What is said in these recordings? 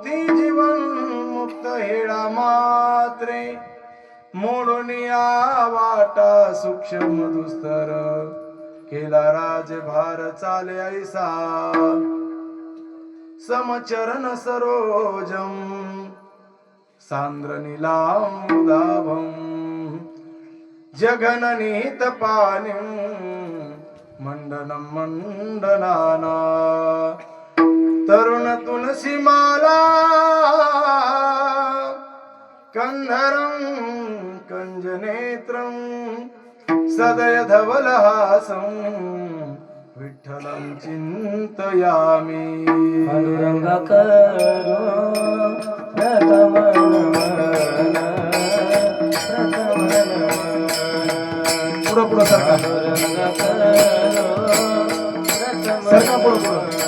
होती जीवन मुक्त हेळा मात्रे मोडून या वाटा सूक्ष्म दुस्तर केला राजभार चाले ऐसा समचरण सरोजम सांद्र नीलांबुदाभं जगननीत पानिं मंडनं मंडनाना तरुण तुलसी माला कंधरं कंजनेत्रं सदय धवलहासं विठ्ठलं चिंतयामि पांडुरंगा करो प्रथम नमन पुढं पुढं सरका पांडुरंगा करो सरका पुढं प्रथम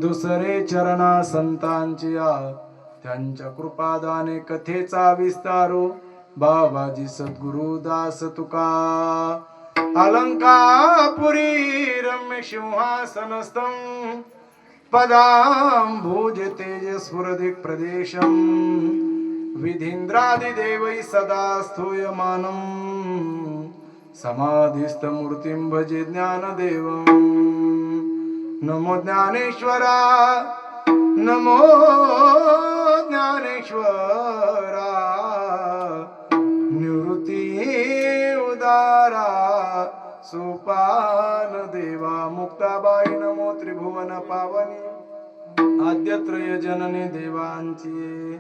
दुसरे चरणा संतांची त्यांच्या कृपादाने कथेचा विस्तारो बाबाजी सद्गुरु दास तुका अलंकापुरी रम्य सिंहासनस्थं पदांभुज तेजस्फुरदिक् प्रदेशं विधीन्द्रादिदेवै सदा स्तूयमानं समाधिस्थमूर्तिं भजे ज्ञानदेवम् नमो ज्ञानेश्वरा नमो ज्ञानेश्वरा निवृत्ती उदारा सोपान देवा मुक्ताबाई नमो त्रिभुवन पावनी आद्यत्रय जननी देवांची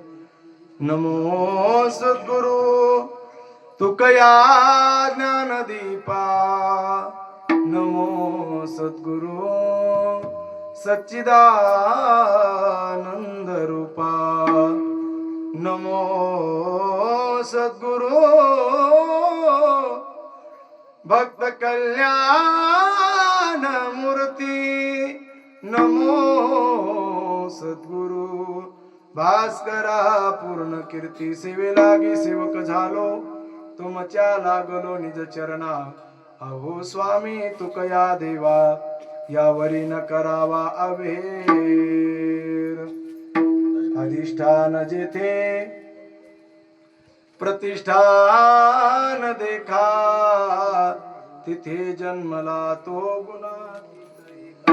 नमो सद्गुरु तुकया ज्ञानदीपा नमो सद्गुरु सच्चिदानंद रूपा नमो सद्गुरु भक्त कल्याण मूर्ती नमो सद्गुरु भास्करा पूर्ण कीर्ती सेवे लागी सेवक झालो तुमच्या लागलो निज चरणा अहो स्वामी तुकया देवा यावरी न करावा अवेर अधिष्ठान जेथे प्रतिष्ठान देखा तिथे जन्मला तो गुणातीत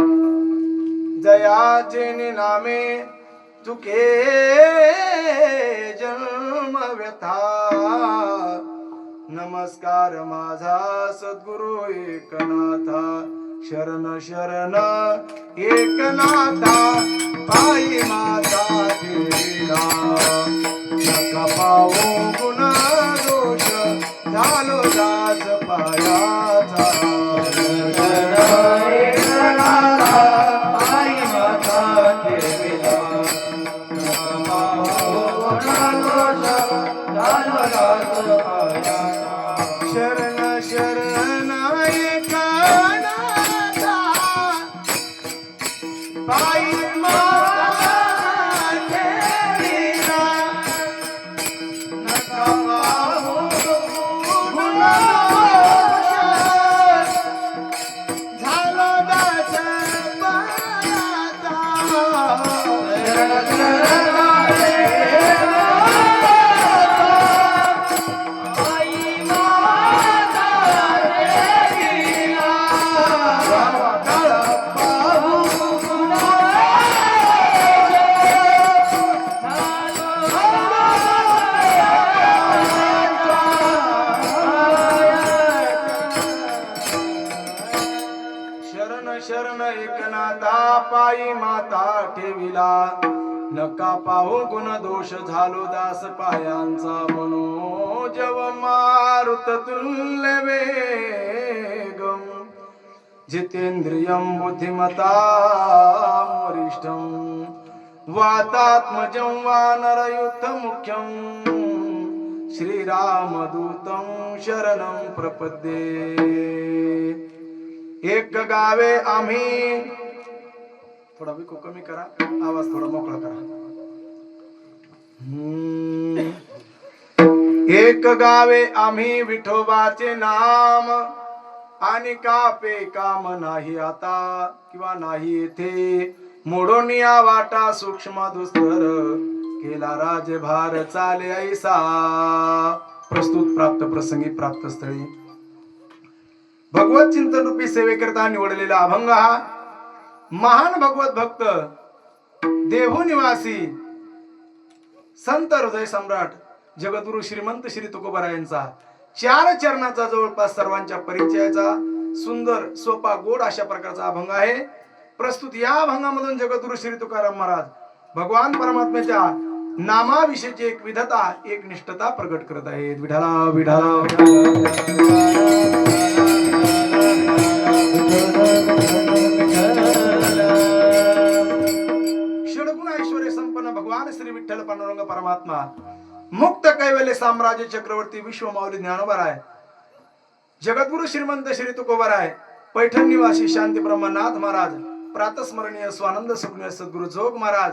जयाचे निनामे तुके जन्म व्यथा नमस्कार माझा सद्गुरु एकनाथा शरण शरण एकनाथा पायी माता ठेविला नका पाहू गुन्हा दोष झालो दास पायाचा एकनाथा पायी माता ठेविला नका पाहू गुन्हा दोष झालो दास पायाचा शरण शरण एकनाथा पायी माता शरण शरण एकनाथा पायी माता ठेविला नका पाहू गुण दोष झालो दास पायांचा मनोजव मारुत तुल्य वेगम जितेंद्रियं बुद्धिमता वरिष्ठं वातात्मजं वानरयुद्ध मुख्यं श्रीरामदूतं शरणं प्रपद्ये एक गावे आम्ही थोडा विको कमी करा आवाज थोडा मोकळा करा एक गावे आम्ही विठोबाचे नाम आणि कापे काम नाही आता किंवा नाही येथे मोडून या वाटा सूक्ष्म दुस्तर केला राजभार चाले ऐसा प्रस्तुत प्राप्त प्रसंगी प्राप्त स्थळी भगवत चिंतन रूपी सेवेकरता निवडलेला अभंग हा महान भगवत भक्त देहू निवासी संत हृदय सम्राट जगद्गुरु श्रीमंत श्री तुकोबाराय यांचा 4 चरणाचा जवळपास सर्वांच्या परिचयाचा सुंदर सोपा गोड अशा प्रकारचा अभंग आहे. प्रस्तुत या अभंगामधून जगद्गुरु श्री तुकाराम महाराज भगवान परमात्म्याच्या नामाविषयीची एक विधता एक निष्ठता प्रकट करत आहेत. विठाला विठाला षडगुण ऐश्वर्य संपन्न भगवान श्री विठ्ठल पांडुरंग परमात्मा मुक्त कैवल्य साम्राज्य चक्रवर्ती विश्वमाऊली ज्ञानोबाराय जगद्गुरु श्रीमंत श्री तुकोबाराय पैठण निवासी शांती ब्रह्मनाथ महाराज प्रातस्मरणीय स्वानंद सुखनीय सद्गुरु जोग महाराज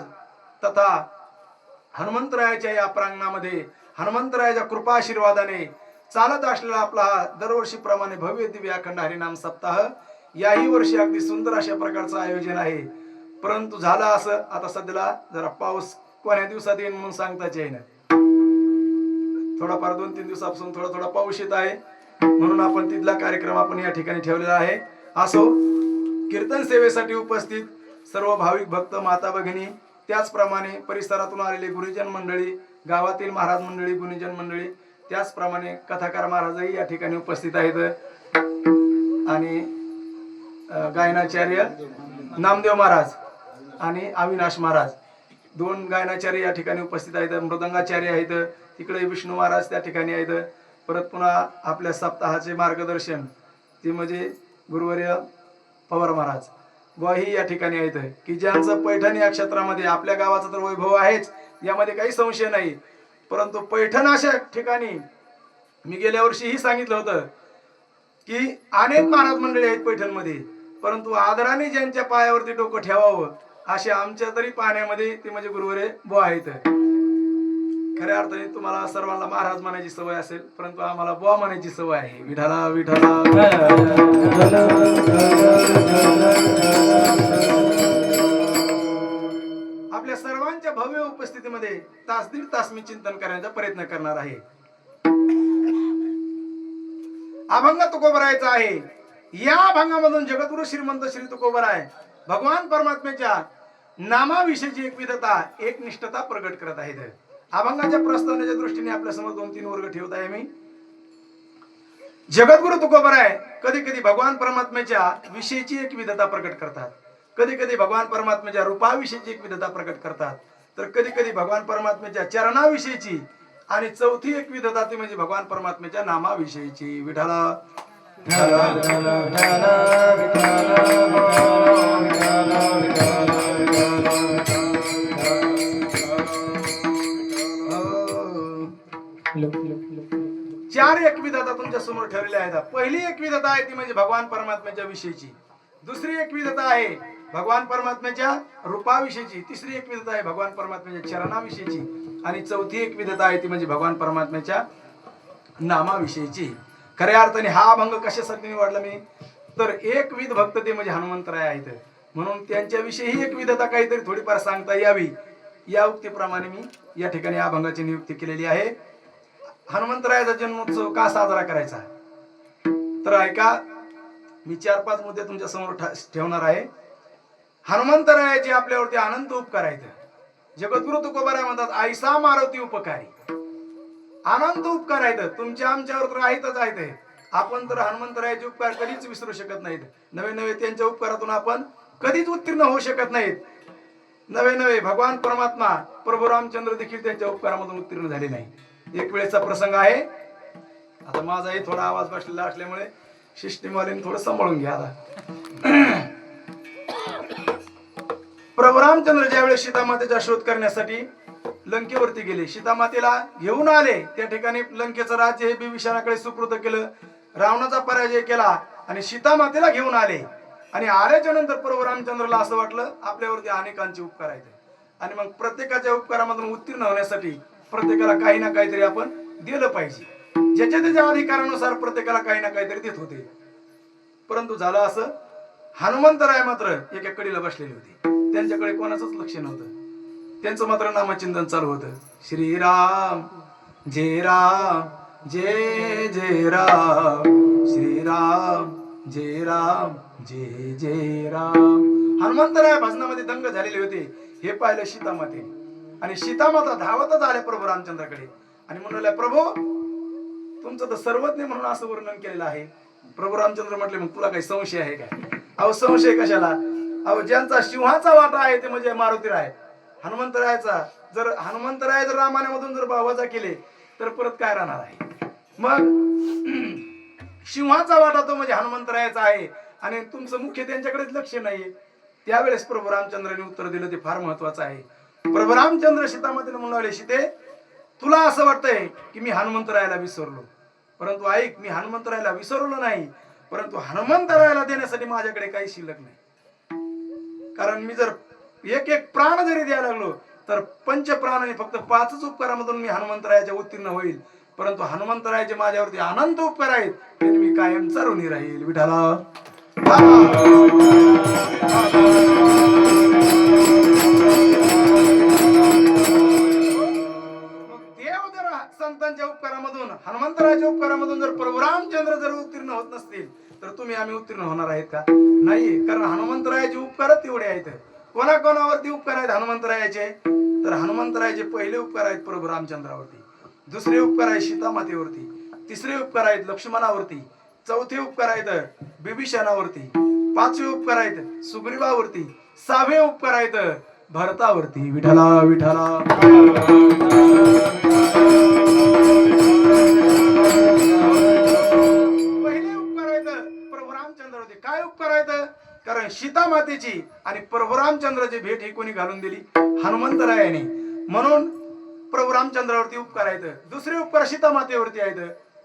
तथा हनुमंतरायाच्या या प्रांगणामध्ये हनुमंतरायाच्या कृपा आशीर्वादाने चालत असलेला आपला दरवर्षी प्रमाणे भव्य दिव्य अखंड हरिनाम सप्ताह याही वर्षी अगदी सुंदर अशा प्रकारचं आयोजन आहे. परंतु झालं असं आता सध्याला जरा पाऊस कोण्या दिवसात येईल म्हणून सांगताच येईना. थोडाफार 2-3 दिवसापासून थोडा थोडा पाऊस येत आहे म्हणून आपण तिथला कार्यक्रम आपण या ठिकाणी ठेवलेला आहे. असो कीर्तन सेवेसाठी उपस्थित सर्व भाविक भक्त माता भगिनी त्याचप्रमाणे परिसरातून आलेले गुरुजन मंडळी गावातील महाराज मंडळी गुरुजन मंडळी त्याचप्रमाणे कथाकार महाराजही या ठिकाणी उपस्थित आहेत आणि गायनाचार्य नामदेव महाराज आणि अविनाश महाराज 2 गायनाचार्य या ठिकाणी उपस्थित आहेत. मृदंगाचार्य आहेत तिकडे विष्णू महाराज त्या ठिकाणी आहेत. परत पुन्हा आपल्या सप्ताहाचे मार्गदर्शन ते म्हणजे गुरुवर्य पवार महाराज वही या ठिकाणी आहेत की ज्यांचं पैठण या क्षेत्रामध्ये आपल्या गावाचा तर वैभव आहेच यामध्ये काही संशय नाही. परंतु पैठण अशा ठिकाणी मी गेल्या वर्षीही सांगितलं होतं की अनेक महाराज मंडळी आहेत पैठणमध्ये परंतु आदराने ज्यांच्या पायावरती डोकं ठेवावं असे आमच्या तरी पाहण्यामध्ये ते म्हणजे गुरुवरे बुवा आहेत. खऱ्या अर्थाने तुम्हाला सर्वांना महाराज म्हणायची सवय असेल परंतु आम्हाला बुवा म्हणायची सवय आहे. विठाला विठाला आपल्या सर्वांच्या भव्य उपस्थितीमध्ये तास दीड तास मी चिंतन करण्याचा प्रयत्न करणार आहे. अभंग तुकोबारायचा आहे. या अभंगामधून जगद्गुरु श्रीमंत श्री तुकोबाराय भगवान परमात्म्याच्या नामाविषयीची एक विधता एक निष्ठता प्रकट करत आहेत. अभंगाच्या प्रस्तावनेच्या दृष्टीने आपल्या समोर 2-3 वर्ग ठेवत आहे मी. जगद्गुरु तुकोबाराय कधी कधी भगवान परमात्म्याच्या विषयीची एक विधता प्रकट करतात, कधी कधी भगवान परमात्म्याच्या रूपाविषयीची एक विधता प्रकट करतात, तर कधी कधी भगवान परमात्म्याच्या चरणाविषयीची आणि चौथी एक विधता ती म्हणजे भगवान परमात्म्याच्या नामाविषयीची. विठाला चार एक विधता तुमच्या समोर ठेवलेल्या आहेत. पहिली एक विधता आहे ती म्हणजे भगवान परमात्म्याच्या विषयीची, दुसरी एक विधता आहे भगवान परमात्म्याच्या रूपाविषयीची, तिसरी एक विधता आहे भगवान परमात्म्याच्या चरणाविषयीची आणि चौथी एक विधता आहे ती म्हणजे भगवान परमात्म्याच्या नामाविषयीची. खऱ्या अर्थाने हा अभंग कशासाठी निवडला मी तर एक विध भक्त ते म्हणजे हनुमंतराय आहेत म्हणून त्यांच्याविषयी एक विधता काहीतरी थोडीफार सांगता यावी या उक्तीप्रमाणे मी या ठिकाणी अभंगाची नियुक्ती केलेली आहे. हनुमंतरायाचा जन्मोत्सव का साजरा करायचा, तर ऐका, मी 4-5 मुद्दे तुमच्या समोर ठेवणार आहे. हनुमंतरायाचे आपल्यावरती अनंत उपकार आहेत. जगद्गुरु तुकोबाराय म्हणतात, ऐसा मारुती उपकारी. अनंत उपकार आहेत तुमच्या आमच्यावर तर आहेतच आहेत. आपण तर हनुमंतरायाचे उपकार कधीच विसरू शकत नाहीत. नवे नवे त्यांच्या उपकारातून आपण कधीच उत्तीर्ण होऊ शकत नाहीत. नवे नवे भगवान परमात्मा प्रभू रामचंद्र देखील त्यांच्या उपकारामधून उत्तीर्ण झाले नाही. एक वेळेचा प्रसंग आहे. आता माझाही थोडा आवाज बसलेला असल्यामुळे सिस्टीमवाल्याने थोडं सांभाळून घ्या. आता प्रभू रामचंद्र ज्यावेळेस सीतामातेचा शोध करण्यासाठी लंकेवरती गेले, सीतामातेला घेऊन आले. त्या ठिकाणी लंकेचं राज्य हे बिभीषणाकडे सुपूर्द केलं, रावणाचा पराजय केला आणि सीतामातेला घेऊन आले. आणि आल्याच्या नंतर प्रभू रामचंद्रला असं वाटलं आपल्यावरती अनेकांचे उपकार आहेत आणि मग प्रत्येकाच्या उपकारामधून उत्तीर्ण होण्यासाठी प्रत्येकाला काही ना काहीतरी आपण दिलं पाहिजे. ज्याच्या त्याच्या अधिकारानुसार प्रत्येकाला काही ना काहीतरी देत होते. परंतु झालं असं, हनुमंतराय मात्र एका कडीला बसलेले होते. त्यांच्याकडे कोणाचंच लक्ष नव्हतं. त्यांचं मात्र नामचिंतन चालू होतं. श्रीराम जय राम जय जय राम, श्रीराम जय राम जय जय राम. हनुमंतराय भजनामध्ये दंग झालेले होते. हे पाहिलं सीतामाते आणि सीतामाता धावतच आल्या प्रभू रामचंद्राकडे आणि म्हणाल्या, प्रभू तुमचं तर सर्वज्ञ म्हणून असं वर्णन केलेलं आहे. प्रभू रामचंद्र म्हटले, मग तुला काही संशय आहे काय? अहो संशय कशाला? अहो ज्यांचा सिंहाचा वाटा आहे ते म्हणजे मारुतीराय. हनुमंतरायाचा जर रामायणामधून जर वजा केले तर परत काय राहणार आहे? मग सिंहाचा वाटा तो म्हणजे हनुमंतरायाचा आहे आणि तुमचं मुख्य त्यांच्याकडेच लक्ष नाहीये. त्यावेळेस प्रभू रामचंद्राने उत्तर दिलं, ते फार महत्वाचं आहे. प्रभू रामचंद्र सीतामातेला म्हणाले, सीते तुला असं वाटतंय की मी हनुमंतरायाला विसरलो, परंतु ऐक, मी हनुमंतरायाला विसरलो नाही, परंतु हनुमंतरायाला देण्यासाठी माझ्याकडे काही शिल्लक नाही. कारण मी जर एक एक प्राण जरी द्यायला लागलो तर पंचप्राणाने फक्त 5च उपकारामधून मी हनुमंतरायाच्या उत्तीर्ण होईल. परंतु हनुमंतरायाचे माझ्यावरती अनंत उपकार आहेत, ते मी कायम चालून राहील. विठाला देव जर संतांच्या उपकारामधून, हनुमंतरायाच्या उपकारामधून जर प्रभू रामचंद्र जर उत्तीर्ण होत नसतील तर तुम्ही आम्ही उत्तीर्ण होणार आहेत का? नाही. कारण हनुमंतरायाचे उपकारच तेवढे आहेत. कोणाकोणावरती उपकार आहेत हनुमंतरायाचे? तर हनुमंतरायाचे पहिले उपकार आहेत प्रभू रामचंद्रावरती, दुसरे उपकार आहेत सीतामातेवरती, तिसरे उपकार आहेत लक्ष्मणावरती, चौथे उपकार आहेत बिभीषणावरती, 5वे उपकार आहेत सुग्रीवावरती, 6वे उपकार आहेत भरतावरती. विठाला विठाला. पहिले उपकार आहेत प्रभू रामचंद्रावरती. काय उपकार आहेत? कारण सीतामातेची आणि प्रभू रामचंद्राची भेट ही कोणी घालून दिली? हनुमंतरायाने. म्हणून प्रभू रामचंद्रावरती उपकार आहेत. दुसरे उपकार सीतामातेवरती आहेत.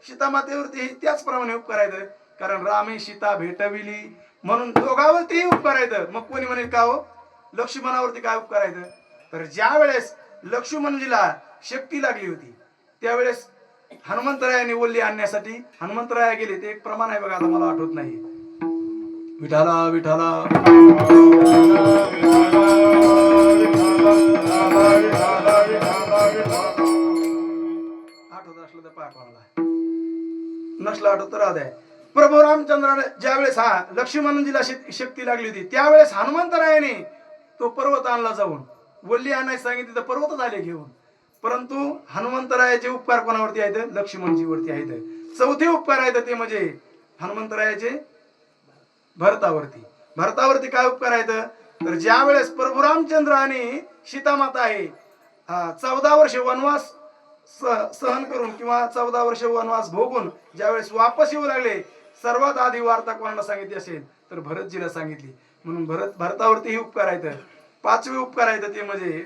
सीतामातेवरती त्याचप्रमाणे उपकार आहेत. कारण रामे सीता भेटविली म्हणून दोघांवरती उपकार आहेत. मग कोणी म्हणेल का हो लक्ष्मणावरती काय उपकार आहेत? तर ज्या वेळेस लक्ष्मणजीला शक्ती लागली होती त्यावेळेस हनुमंतरायाने वल्ली आणण्यासाठी हनुमंतराया गेले. ते एक प्रमाण आहे बघा, आता मला आठवत नाही. विठाला विठाला. आठवत असलं तर पाठवायला, नसलं आठवत तर राहू. प्रभू रामचंद्राने ज्यावेळेस लक्ष्मणजीला शक्ती लागली होती त्यावेळेस हनुमंतरायाने तो पर्वत आणला जाऊन. वल्ली आणायला सांगितली तर पर्वतच आले घेऊन. परंतु हनुमंतरायाचे उपकार कोणावरती आहेत? लक्ष्मणजीवरती आहेत. चौथे उपकार आहेत ते म्हणजे हनुमंतरायाचे भरतावरती. भरतावरती काय उपकार आहेत? तर ज्या वेळेस प्रभू रामचंद्र आणि सीतामाता आहे 14 वर्ष वनवास सहन करून किंवा 14 वर्ष वनवास भोगून ज्यावेळेस वापस येऊ लागले, सर्वात आधी वार्ता कोणाला सांगितली असेल तर भरतजीला सांगितली. म्हणून भरतावरती ही उपकार आहेत. 5वे उपकार आहेत ते म्हणजे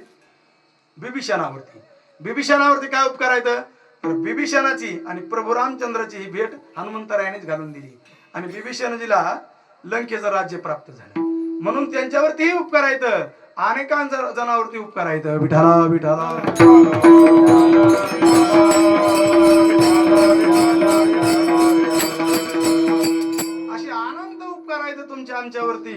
बिभीषणावरती. बिभीषणावरती काय उपकार आहेत? तर बिभीषणाची आणि प्रभू रामचंद्राची ही भेट हनुमंतरायानेच घालून दिली आणि बिभीषणजीला लंकेचं राज्य प्राप्त झालं. म्हणून त्यांच्यावरती उपकार आहेत. अनेकांच्या जनावरती उपकार आहेत. विठाला विठाला. असे अनंत उपकार आहेत तुमच्या आमच्यावरती.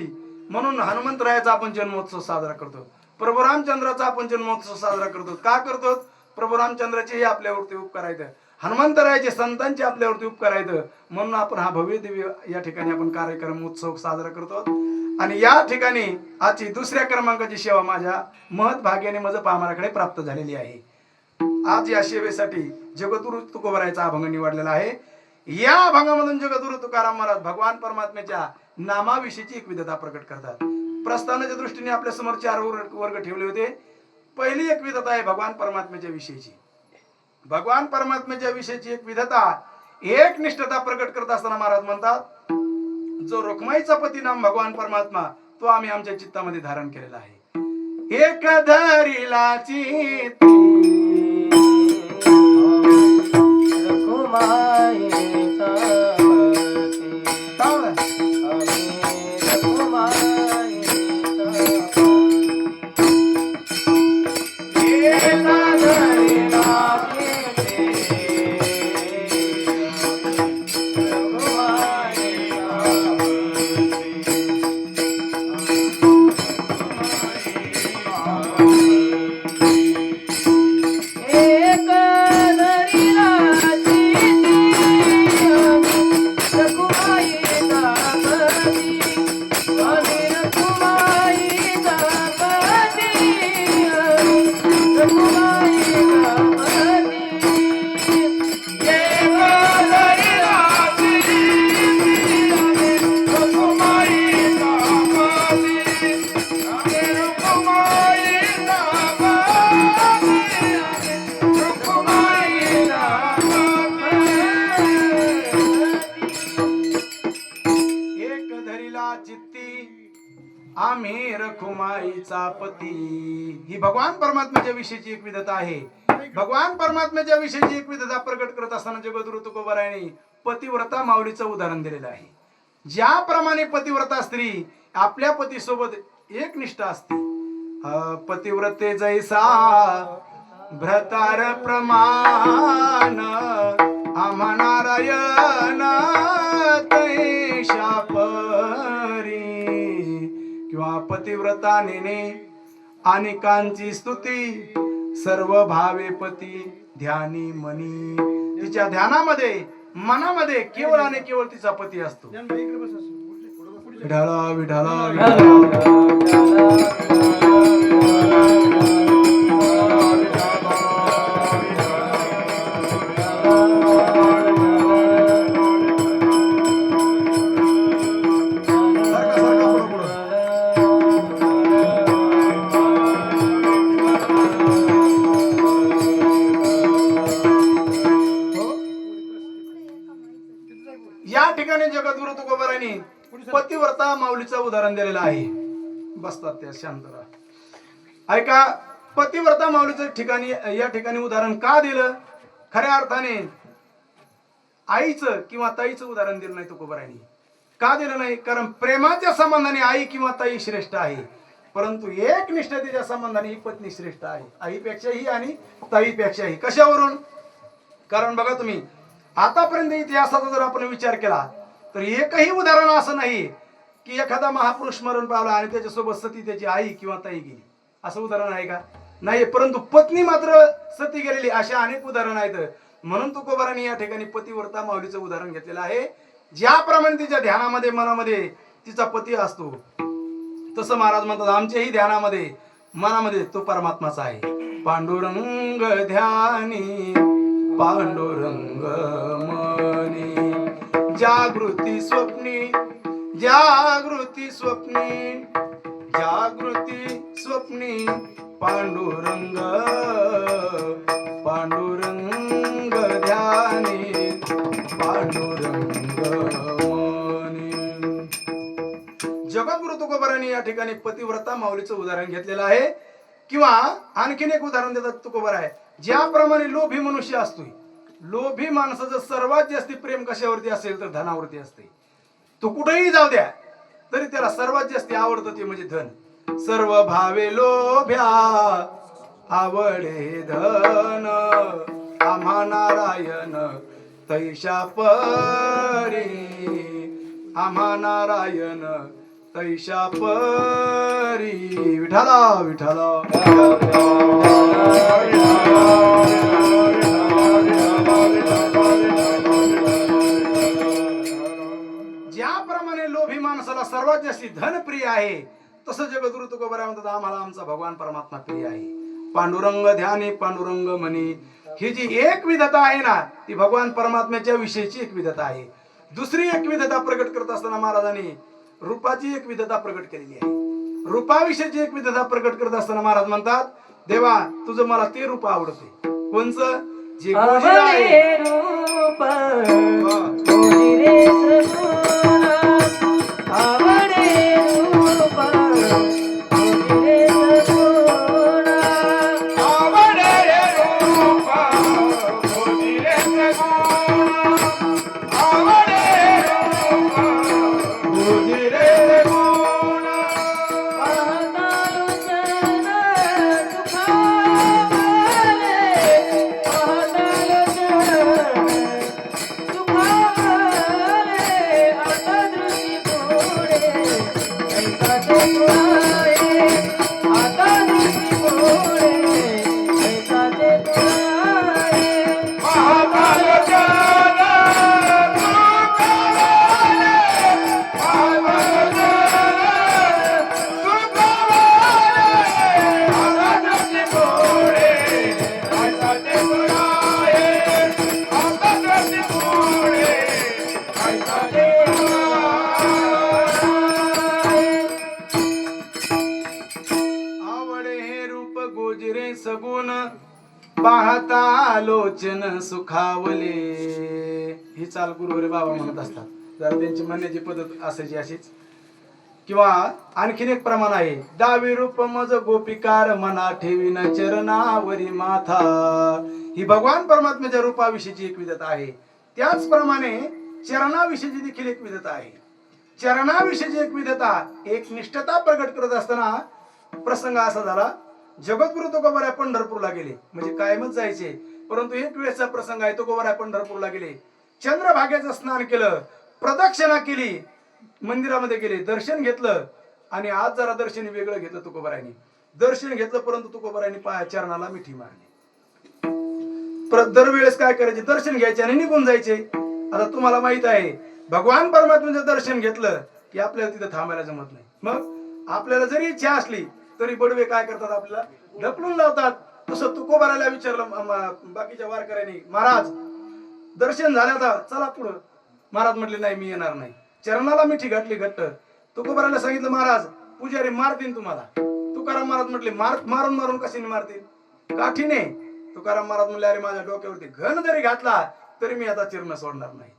म्हणून हनुमंतरायाचा आपण जन्मोत्सव साजरा करतो. प्रभू रामचंद्राचा आपण जन्मोत्सव साजरा करतो. का करतो? प्रभू रामचंद्राचेही आपल्यावरती उपकार आहेत, हनुमंतरायाचे संतांचे आपल्यावरती उपकार आहेत, म्हणून आपण हा भव्य दिव्य या ठिकाणी आपण कार्यक्रम उत्सव साजरा करतो. आणि या ठिकाणी आजची दुसऱ्या क्रमांकाची सेवा माझ्या महत भाग्याने मज पामाराकडे प्राप्त झालेली आहे. आज या सेवेसाठी जगद्गुरु तुकोबरायचा अभंग निवडलेला आहे. या अभंगामधून जगद्गुरु तुकाराम महाराज भगवान परमात्म्याच्या नामाविषयीची एक विधता प्रकट करतात. प्रस्थानाच्या दृष्टीने आपल्या समोर 4 वर्ग ठेवले होते. पहिली एक विधता आहे भगवान परमात्म्याच्या विषयीची. भगवान परमात्म्याच्या विषयीची एक विधता, एक निष्ठता प्रकट करत असताना महाराज म्हणतात, जो रुक्माईचा पती नाम भगवान परमात्मा तो आम्ही आमच्या चित्तामध्ये धारण केलेला आहे. एक धरिला चित्ती रखुमाईचा पती, चांगलं. आम्ही रखुमाईचा एका धरिला आम्ही रखुमाईचा पती. ही भगवान परमात्म्याच्या विषयीची एक विधता आहे. भगवान परमात्म्याच्या विषयीची एक विधता प्रकट करत असताना जगद्गुरु तुकोबारायांनी पतिव्रता माऊलीचं उदाहरण दिलेलं आहे. ज्याप्रमाणे पतिव्रता स्त्री आपल्या पतीसोबत एक निष्ठा असते, पतिव्रते जैसा भ्रतार प्रमाण आम्हा नारायण तैशा परी. किंवा पतिव्रता नेने अनेकांची स्तुती सर्व भावे पती ध्यानी मनी. तिच्या ध्यानामध्ये मनामध्ये केवळ आणि केवळ तिचा पती असतो. विठाला विठाला या ठिकाणी जगद्गुरु तुकोबारायांनी पतिव्रता माऊलीचं उदाहरण दिलेलं आहे. बसतात त्या शांत राहा. ऐका, पतिव्रता माऊलीचं ठिकाणी या ठिकाणी उदाहरण का दिलं? खऱ्या अर्थाने आईचं किंवा ताईचं उदाहरण दिलं नाही तुकोबारायांनी. का दिलं नाही? कारण प्रेमाच्या संबंधाने आई किंवा ताई श्रेष्ठ आहे, परंतु एक निष्ठतेच्या संबंधाने ही पत्नी श्रेष्ठ आहे, आईपेक्षाही आणि ताईपेक्षाही. कशावरून? कारण बघा तुम्ही आतापर्यंत इतिहासाचा जर आपण विचार केला तर एकही उदाहरण असं नाही की एखादा महापुरुष मरण पावला आणि त्याच्यासोबत सती त्याची आई किंवा ताई गेली, असं उदाहरण आहे का? नाही. परंतु पत्नी मात्र सती गेलेली अशा अनेक उदाहरण आहेत. म्हणून तुकोबारांनी या ठिकाणी पतिव्रता माऊलीचं उदाहरण घेतलेलं आहे. ज्याप्रमाणे तिच्या ध्यानामध्ये मनामध्ये तिचा पती असतो, तसं महाराज म्हणतात आमच्याही ध्यानामध्ये मनामध्ये तो परमात्माचा आहे. पांडुरंग ध्यानी पांडुरंग मनी जागृती स्वप्नी जागृती स्वप्नी जागृती स्वप्नी पांडुरंग पांडुरंग ध्यानी पांडुरंग मनी. जगद्गुरु तुकोबारांनी या ठिकाणी पतिव्रता माऊलीचं उदाहरण घेतलेलं आहे. किंवा आणखीन एक उदाहरण देतात तुकोबाराय, ज्याप्रमाणे लोभी मनुष्य असतोय, लोभी माणसाचं सर्वात जास्ती प्रेम कशावरती असेल तर धनावरती असते. तो कुठेही जाऊ द्या तरी त्याला सर्वात जास्ती आवडतं ते म्हणजे धन. सर्व भावे लोभ्या आवडे धन आम्हा नारायण तैशा परी आम्हा नारायण तैशा परी विठाला विठाला ज्याप्रमाणे लोभी माणसाला सर्वात जास्ती धन प्रिय आहे, तसं जगद्गुरु तुकोबरा म्हणतात आम्हाला आमचा भगवान परमात्मा प्रिय आहे. पांडुरंग ध्यानी पांडुरंग म्हणी, ही जी एक विधता आहे ना, ती भगवान परमात्म्याच्या विषयीची एक विधता आहे. दुसरी एक विधता प्रकट करत असताना महाराजांनी रूपाची एक विधता प्रकट केलेली आहे. रूपाविषयीची एक विधता प्रकट करत असताना महाराज म्हणतात, देवा तुझं मला ते रूप आवडते. कोणचं? जे गोजिर आहे. रूप हा. गोजिरे सगुण, आवडे रूप गोजिरे सगुण, आवडे रूप गोजिरे सगुण, आवडे रूप गोजिरे सगुण. पाहतालो चरण सुखावले, पाहतालो चरण सुखावले, आता दृष्टी पुढे ऐकाचे पुराणे, आता दृष्टी पुढे ऐकाचे पुराणे. महाकाल चरण सुखावले, महाकाल चरण सुखावले, आता दृष्टी पुढे ऐकाचे पुराणे, आता दृष्टी पुढे ऐकाचे आवडे हे रूप गोजिरे सगुण, पाहता लोचन सुखावले. ही चाल गुरुवरे बाबा म्हणत असतात. जर त्यांची म्हणण्याची पद्धत असायची अशीच. किंवा आणखीन एक प्रमाण आहे, डावी रूप मज गोपिकार मना ठेवीन चरणावरी माथा. ही भगवान परमात्म्याच्या रूपाविषयीची एक विधता आहे. त्याचप्रमाणे चरणाविषयीची देखील एक विधता आहे. चरणाविषयीची एक विधता, एक निष्ठता प्रकट करत असताना प्रसंग असा झाला, जगद्गुरु तुकोबरा पंढरपूरला गेले. म्हणजे कायमच जायचे, परंतु एक वेळेचा प्रसंग आहे. तुकोबरा पंढरपूरला गेले, चंद्रभागेचं स्नान केलं, प्रदक्षिणा केली, मंदिरामध्ये गेले, दर्शन घेतलं. आणि आज जरा दर्शन वेगळं घेतलं तुकोबरायांनी. दर्शन घेतलं, परंतु तुकोबरायांनी पाया चरणाला मिठी मारली. दरवेळेस काय करायचे, दर्शन घ्यायचे आणि निघून जायचे. आता तुम्हाला माहित आहे, भगवान परमात्म्याचं दर्शन घेतलं की आपल्याला तिथं थांबायला जमत नाही. मग आपल्याला जरी इच्छा असली तरी बडवे काय करतात, आपल्याला ढकलून लावतात. तसं तुकोबाराला विचारलं बाकीच्या वारकऱ्यांनी, महाराज दर्शन झालं, आता चला पुढं. महाराज म्हटले नाही, मी येणार नाही. चरणाला मिठी घातली घट्ट. तुकोबाराला सांगितलं, महाराज पुजारी मारतील तुम्हाला. तुकाराम महाराज म्हटले, मारून मारून कशाने मारतील, काठीने. तुकाराम महाराज म्हणले, अरे माझ्या डोक्यावरती घन जरी घातला तरी मी आता चरण सोडणार नाही.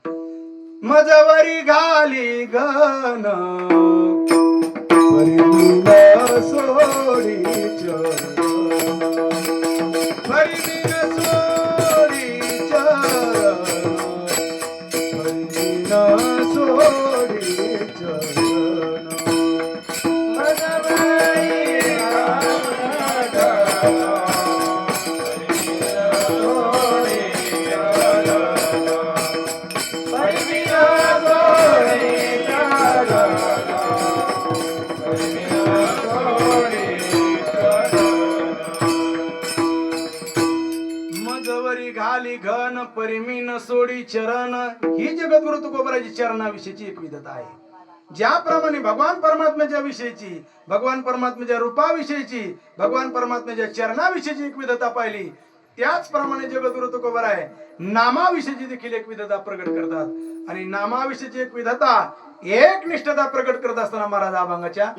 मजवरी घाली घन परिमीन सोडी चरण, परिमीन सोडी चरण, परिमीन सोडी चरण. मजवरी मजवरी घाली घन परिमीन सोडी चरण. ही जगद्गुरु तुकोबराची चरणाविषयीची एक विधता आहे. ज्याप्रमाणे भगवान परमात्म्याच्या विषयीची, भगवान परमात्म्याच्या रूपाविषयीची, भगवान परमात्म्याच्या चरणाविषयीची एक विधता पाहिली, त्याचप्रमाणे जगद्गुरु तुकोबरा आहे नामाविषयीची देखील एक विधता प्रकट करतात. आणि नामाविषयीची एक विधता, एक निष्ठता प्रकट करत असताना महाराज अभंगाच्या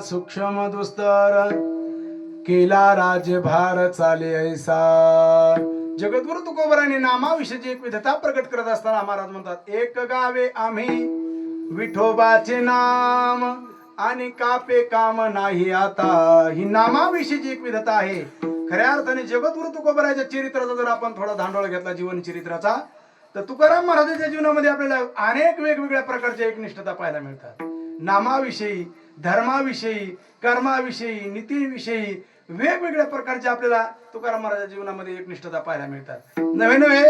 सूक्ष्म दुस्तर केला राज्यभार चाले ऐसा. जगद्गुरु तुकोबराने नामाविषयीची एक विधता प्रकट करत असताना महाराज म्हणतात, एक गावे आम्ही विठोबाचे नाम आणि कापे काम नाही आता. ही नामाविषयीची एक विधता आहे. खऱ्या अर्थाने जगद्गुरु तुकोबराच्या चरित्राचा जर आपण थोडा धांडोळा घेतला जीवन चरित्राचा, तर तुकाराम महाराजांच्या जीवनामध्ये आपल्याला अनेक वेगवेगळ्या प्रकारच्या एकनिष्ठता पाहायला मिळतात. नामाविषयी, धर्माविषयी, कर्माविषयी, नीतीविषयी वेगवेगळ्या प्रकारच्या आपल्याला तुकाराम महाराजांच्या जीवनामध्ये एकनिष्ठता पाहायला मिळतात. नव्हे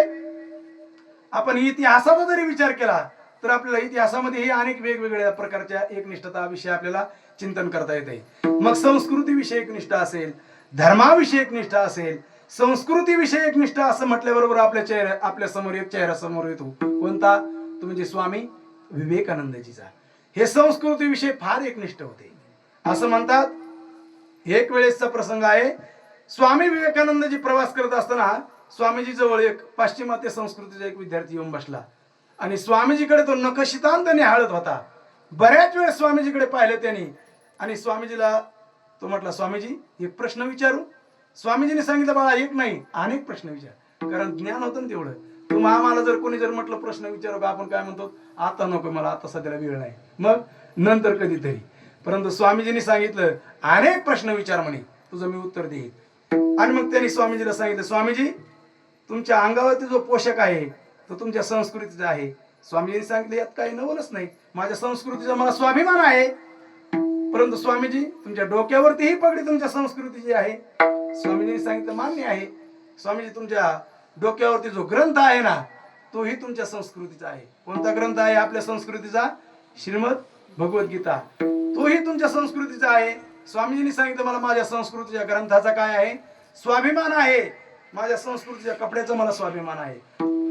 आपण इतिहासाचा जरी विचार केला तर आपल्याला इतिहासामध्ये अनेक वेगवेगळ्या प्रकारच्या एकनिष्ठता विषयी आपल्याला चिंतन करता येते. मग संस्कृती विषयक निष्ठा असेल, धर्माविषयक निष्ठा असेल, संस्कृती विषयक निष्ठा असं म्हटल्याबरोबर आपल्या समोर एक चेहरा समोर येतो. कोणता? तो म्हणजे स्वामी विवेकानंदजीचा. हे संस्कृती विषय फार एकनिष्ठ होते. असं म्हणतात, एक वेळेसचा प्रसंग आहे. स्वामी विवेकानंदजी प्रवास करत असताना स्वामीजी जवळ एक पाश्चिमात्य संस्कृतीचा एक विद्यार्थी येऊन बसला आणि स्वामीजीकडे तो नखशितांत निहाळत होता. बऱ्याच वेळ स्वामीजीकडे पाहिलं त्यांनी आणि स्वामीजीला तो म्हटला, स्वामीजी एक प्रश्न विचारू? स्वामीजीने सांगितलं, बाळा एक नाही अनेक प्रश्न विचार, कारण ज्ञान होतं ना तेवढं. तुम्हा आम्हाला जर कोणी जर म्हटलं प्रश्न विचारू का, आपण काय म्हणतो, आता नको, मला आता सध्याला वेळ नाही, मग नंतर कधीतरी. परंतु स्वामीजींनी सांगितलं, अनेक प्रश्न विचार म्हणे, तुझं मी उत्तर देईन. आणि मग त्यांनी स्वामीजीला सांगितलं, स्वामीजी तुमच्या अंगावरती जो पोशाख आहे तो तुमच्या संस्कृतीचा आहे. स्वामीजींनी सांगितलं, यात काही नवलच नाही, माझ्या संस्कृतीचा मला स्वाभिमान आहे. परंतु स्वामीजी तुमच्या डोक्यावरती ही पगडी तुमच्या संस्कृतीची आहे. स्वामीजींनी सांगितलं, मान्य आहे. स्वामीजी तुमच्या डोक्यावरती जो ग्रंथ आहे ना, तोही तुमच्या संस्कृतीचा आहे. कोणता ग्रंथ आहे आपल्या संस्कृतीचा? श्रीमद भगवद्गीता. तोही तुमच्या संस्कृतीचा आहे. स्वामीजींनी सांगितलं, मला माझ्या संस्कृतीच्या ग्रंथाचा काय आहे? स्वाभिमान आहे. माझ्या संस्कृतीच्या कपड्याचा मला स्वाभिमान आहे.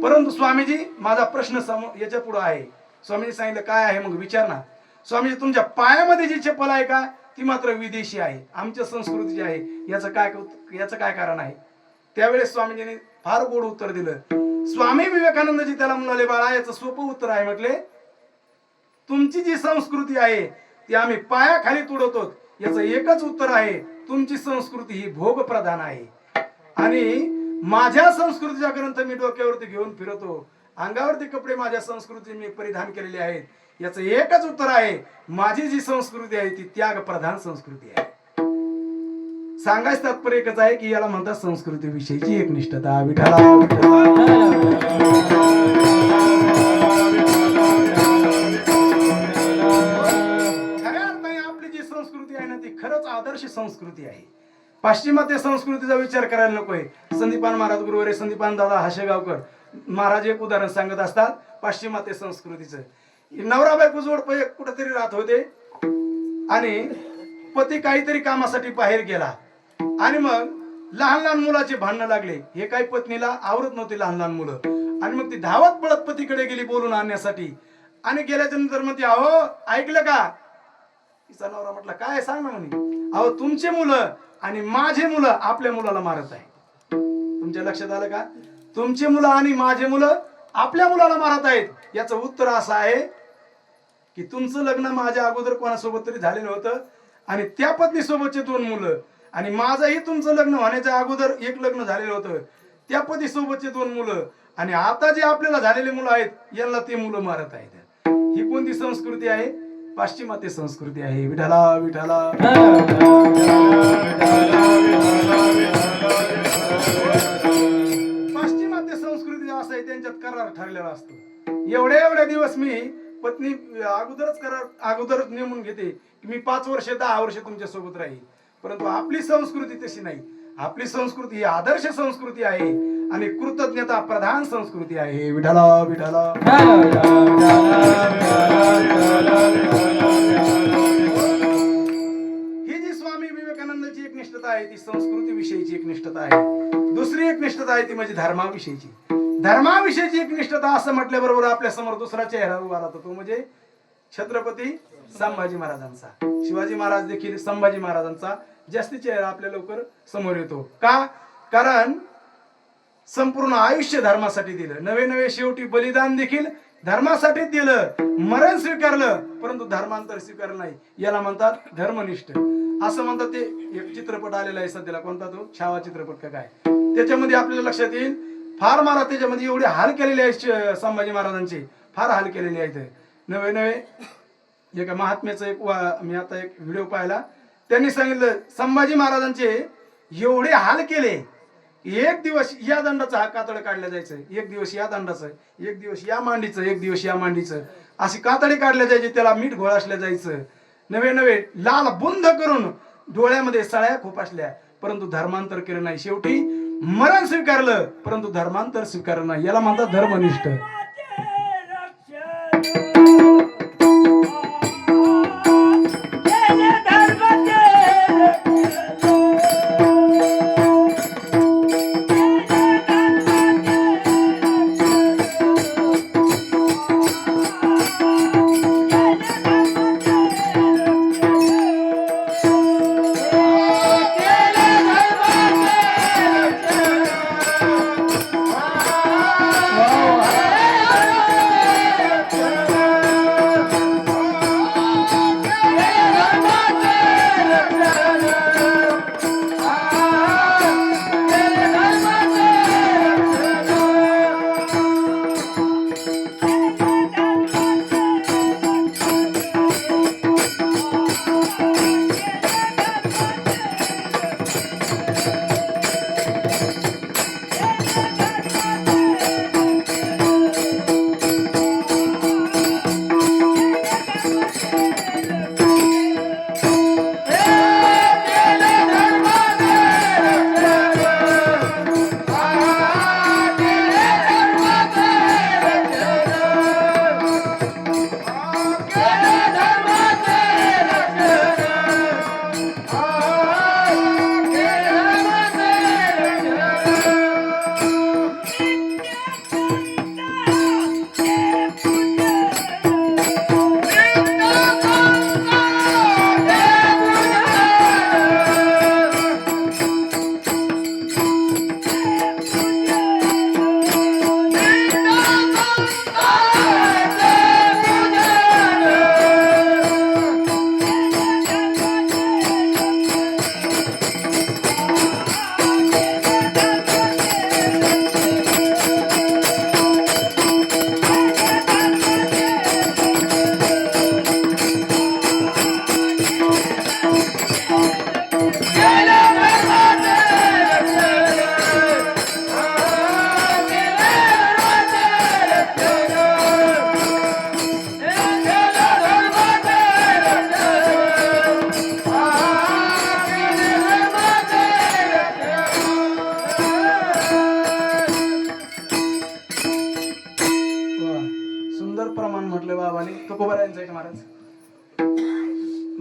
परंतु स्वामीजी माझा प्रश्न याच्या पुढे आहे. स्वामीजी सांगितलं, काय आहे? मग विचार ना. स्वामीजी तुमच्या पायामध्ये जी चप्पल आहे का, ती मात्र विदेशी आहे, आमच्या संस्कृतीची आहे. याचं काय कारण आहे? त्यावेळेस स्वामीजींनी फार गोड उत्तर दिलं. स्वामी विवेकानंदजी त्याला म्हणाले, बाळा याचं सोपं उत्तर आहे. म्हटले, तुमची जी संस्कृती आहे ती आम्ही पायाखाली तुडवतो. याचं एकच उत्तर आहे, तुमची संस्कृती ही भोग प्रधान आहे आणि माझ्या संस्कृतीचा ग्रंथ मी डोक्यावरती घेऊन फिरतो, अंगावरती कपडे माझ्या संस्कृती मी परिधान केलेले आहेत. याचं एकच उत्तर आहे, माझी जी संस्कृती आहे ती त्याग प्रधान संस्कृती आहे. सांगायचं तात्पर्य एकच आहे की याला म्हणतात संस्कृती विषयीची एकनिष्ठता. विठाला खऱ्या अर्थाने आपली जी संस्कृती आहे ना ती खरंच आदर्श संस्कृती आहे. पाश्चिमात्य संस्कृतीचा विचार करायला नकोय. संदीपान महाराज गुरुवारी संदीपान दादा हाशेगावकर महाराज एक उदाहरण सांगत असतात पाश्चिमात्य संस्कृतीचं. नवरा बायको जोडपे कुठेतरी राहत होते आणि पती काहीतरी कामासाठी बाहेर गेला आणि मग लहान लहान मुलाचे भांडणं लागले. हे काही पत्नीला आवडत नव्हते लहान लहान मुलं आणि मग ती धावत पळत पतीकडे गेली बोलून आणण्यासाठी आणि गेल्याच्या नंतर मग ती, अहो ऐकलं का? तिचा नवरा म्हटला, काय सांग ना म्हणे. अहो तुमचे मुलं आणि माझे मुलं आपल्या मुलाला मारत आहे. तुमच्या लक्षात आलं का? तुमचे मुलं आणि माझे मुलं आपल्या मुलाला मारत आहेत. याचं उत्तर असं आहे की तुमचं लग्न माझ्या अगोदर कोणासोबत तरी झालेलं होतं आणि त्या पत्नी सोबतचे 2 मुलं आणि माझंही तुमचं लग्न होण्याच्या अगोदर एक लग्न झालेलं होतं, त्या पती सोबतचे 2 मुलं आणि आता जे आपल्याला झालेले मुलं आहेत यांना ते मुलं मारत आहेत. ही कोणती संस्कृती आहे? पाश्चिमात्य संस्कृती आहे. विठाला विठाला पाश्चिमात्य संस्कृती असं आहे, त्यांच्यात करार ठरलेला असतो. एवढ्या दिवस मी पत्नी अगोदरच नेमून घेते की मी 5 वर्ष 10 वर्ष तुमच्या सोबत राहील. परंतु आपली संस्कृती तशी नाही. आपली संस्कृती ही आदर्श संस्कृती आहे आणि कृतज्ञता प्रधान संस्कृती आहे. विठाला विठाला ही जी स्वामी विवेकानंदाची एक निष्ठता आहे ती संस्कृती विषयीची एक निष्ठता आहे. दुसरी एक निष्ठता आहे ती म्हणजे धर्माविषयीची. धर्माविषयीची एक निष्ठता असं म्हटल्याबरोबर आपल्या समोर दुसरा चेहरा उभा राहतो, तो म्हणजे छत्रपती संभाजी महाराजांचा. शिवाजी महाराज देखील संभाजी महाराजांचा जास्ती चेहरा आपल्या लवकर समोर येतो. का? कारण संपूर्ण आयुष्य धर्मासाठी दिलं, नवे नवे शेवटी बलिदान देखील धर्मासाठीच दिलं, मरण स्वीकारलं परंतु धर्मांतर स्वीकारलं नाही, याला म्हणतात धर्मनिष्ठ. असं म्हणतात. ते एक चित्रपट आलेला आहे सध्याला, कोणता तो छावा चित्रपट का काय, त्याच्यामध्ये आपल्याला लक्षात येईल फार महाराज त्याच्यामध्ये एवढे हाल केलेले आहेत संभाजी महाराजांचे, फार हाल केलेले आहेत. नवे नवे एका महात्म्याचं मी आता एक व्हिडिओ पाहिला, त्यांनी सांगितलं संभाजी महाराजांचे एवढे हाल केले, एक दिवस या दंडाचा हा कातड काढल्या जायचं, एक दिवस या दंडाचं, एक दिवस या मांडीचं, एक दिवस या मांडीचं, अशी कातडी काढल्या जायची, त्याला मीठ घोळासल्या जायचं, नवे नवे लाल बुंद करून डोळ्यामध्ये सळ्या खोपासल्या परंतु धर्मांतर केलं नाही, शेवटी मरण स्वीकारलं परंतु धर्मांतर स्वीकारलं नाही, याला म्हणतात धर्मनिष्ठ.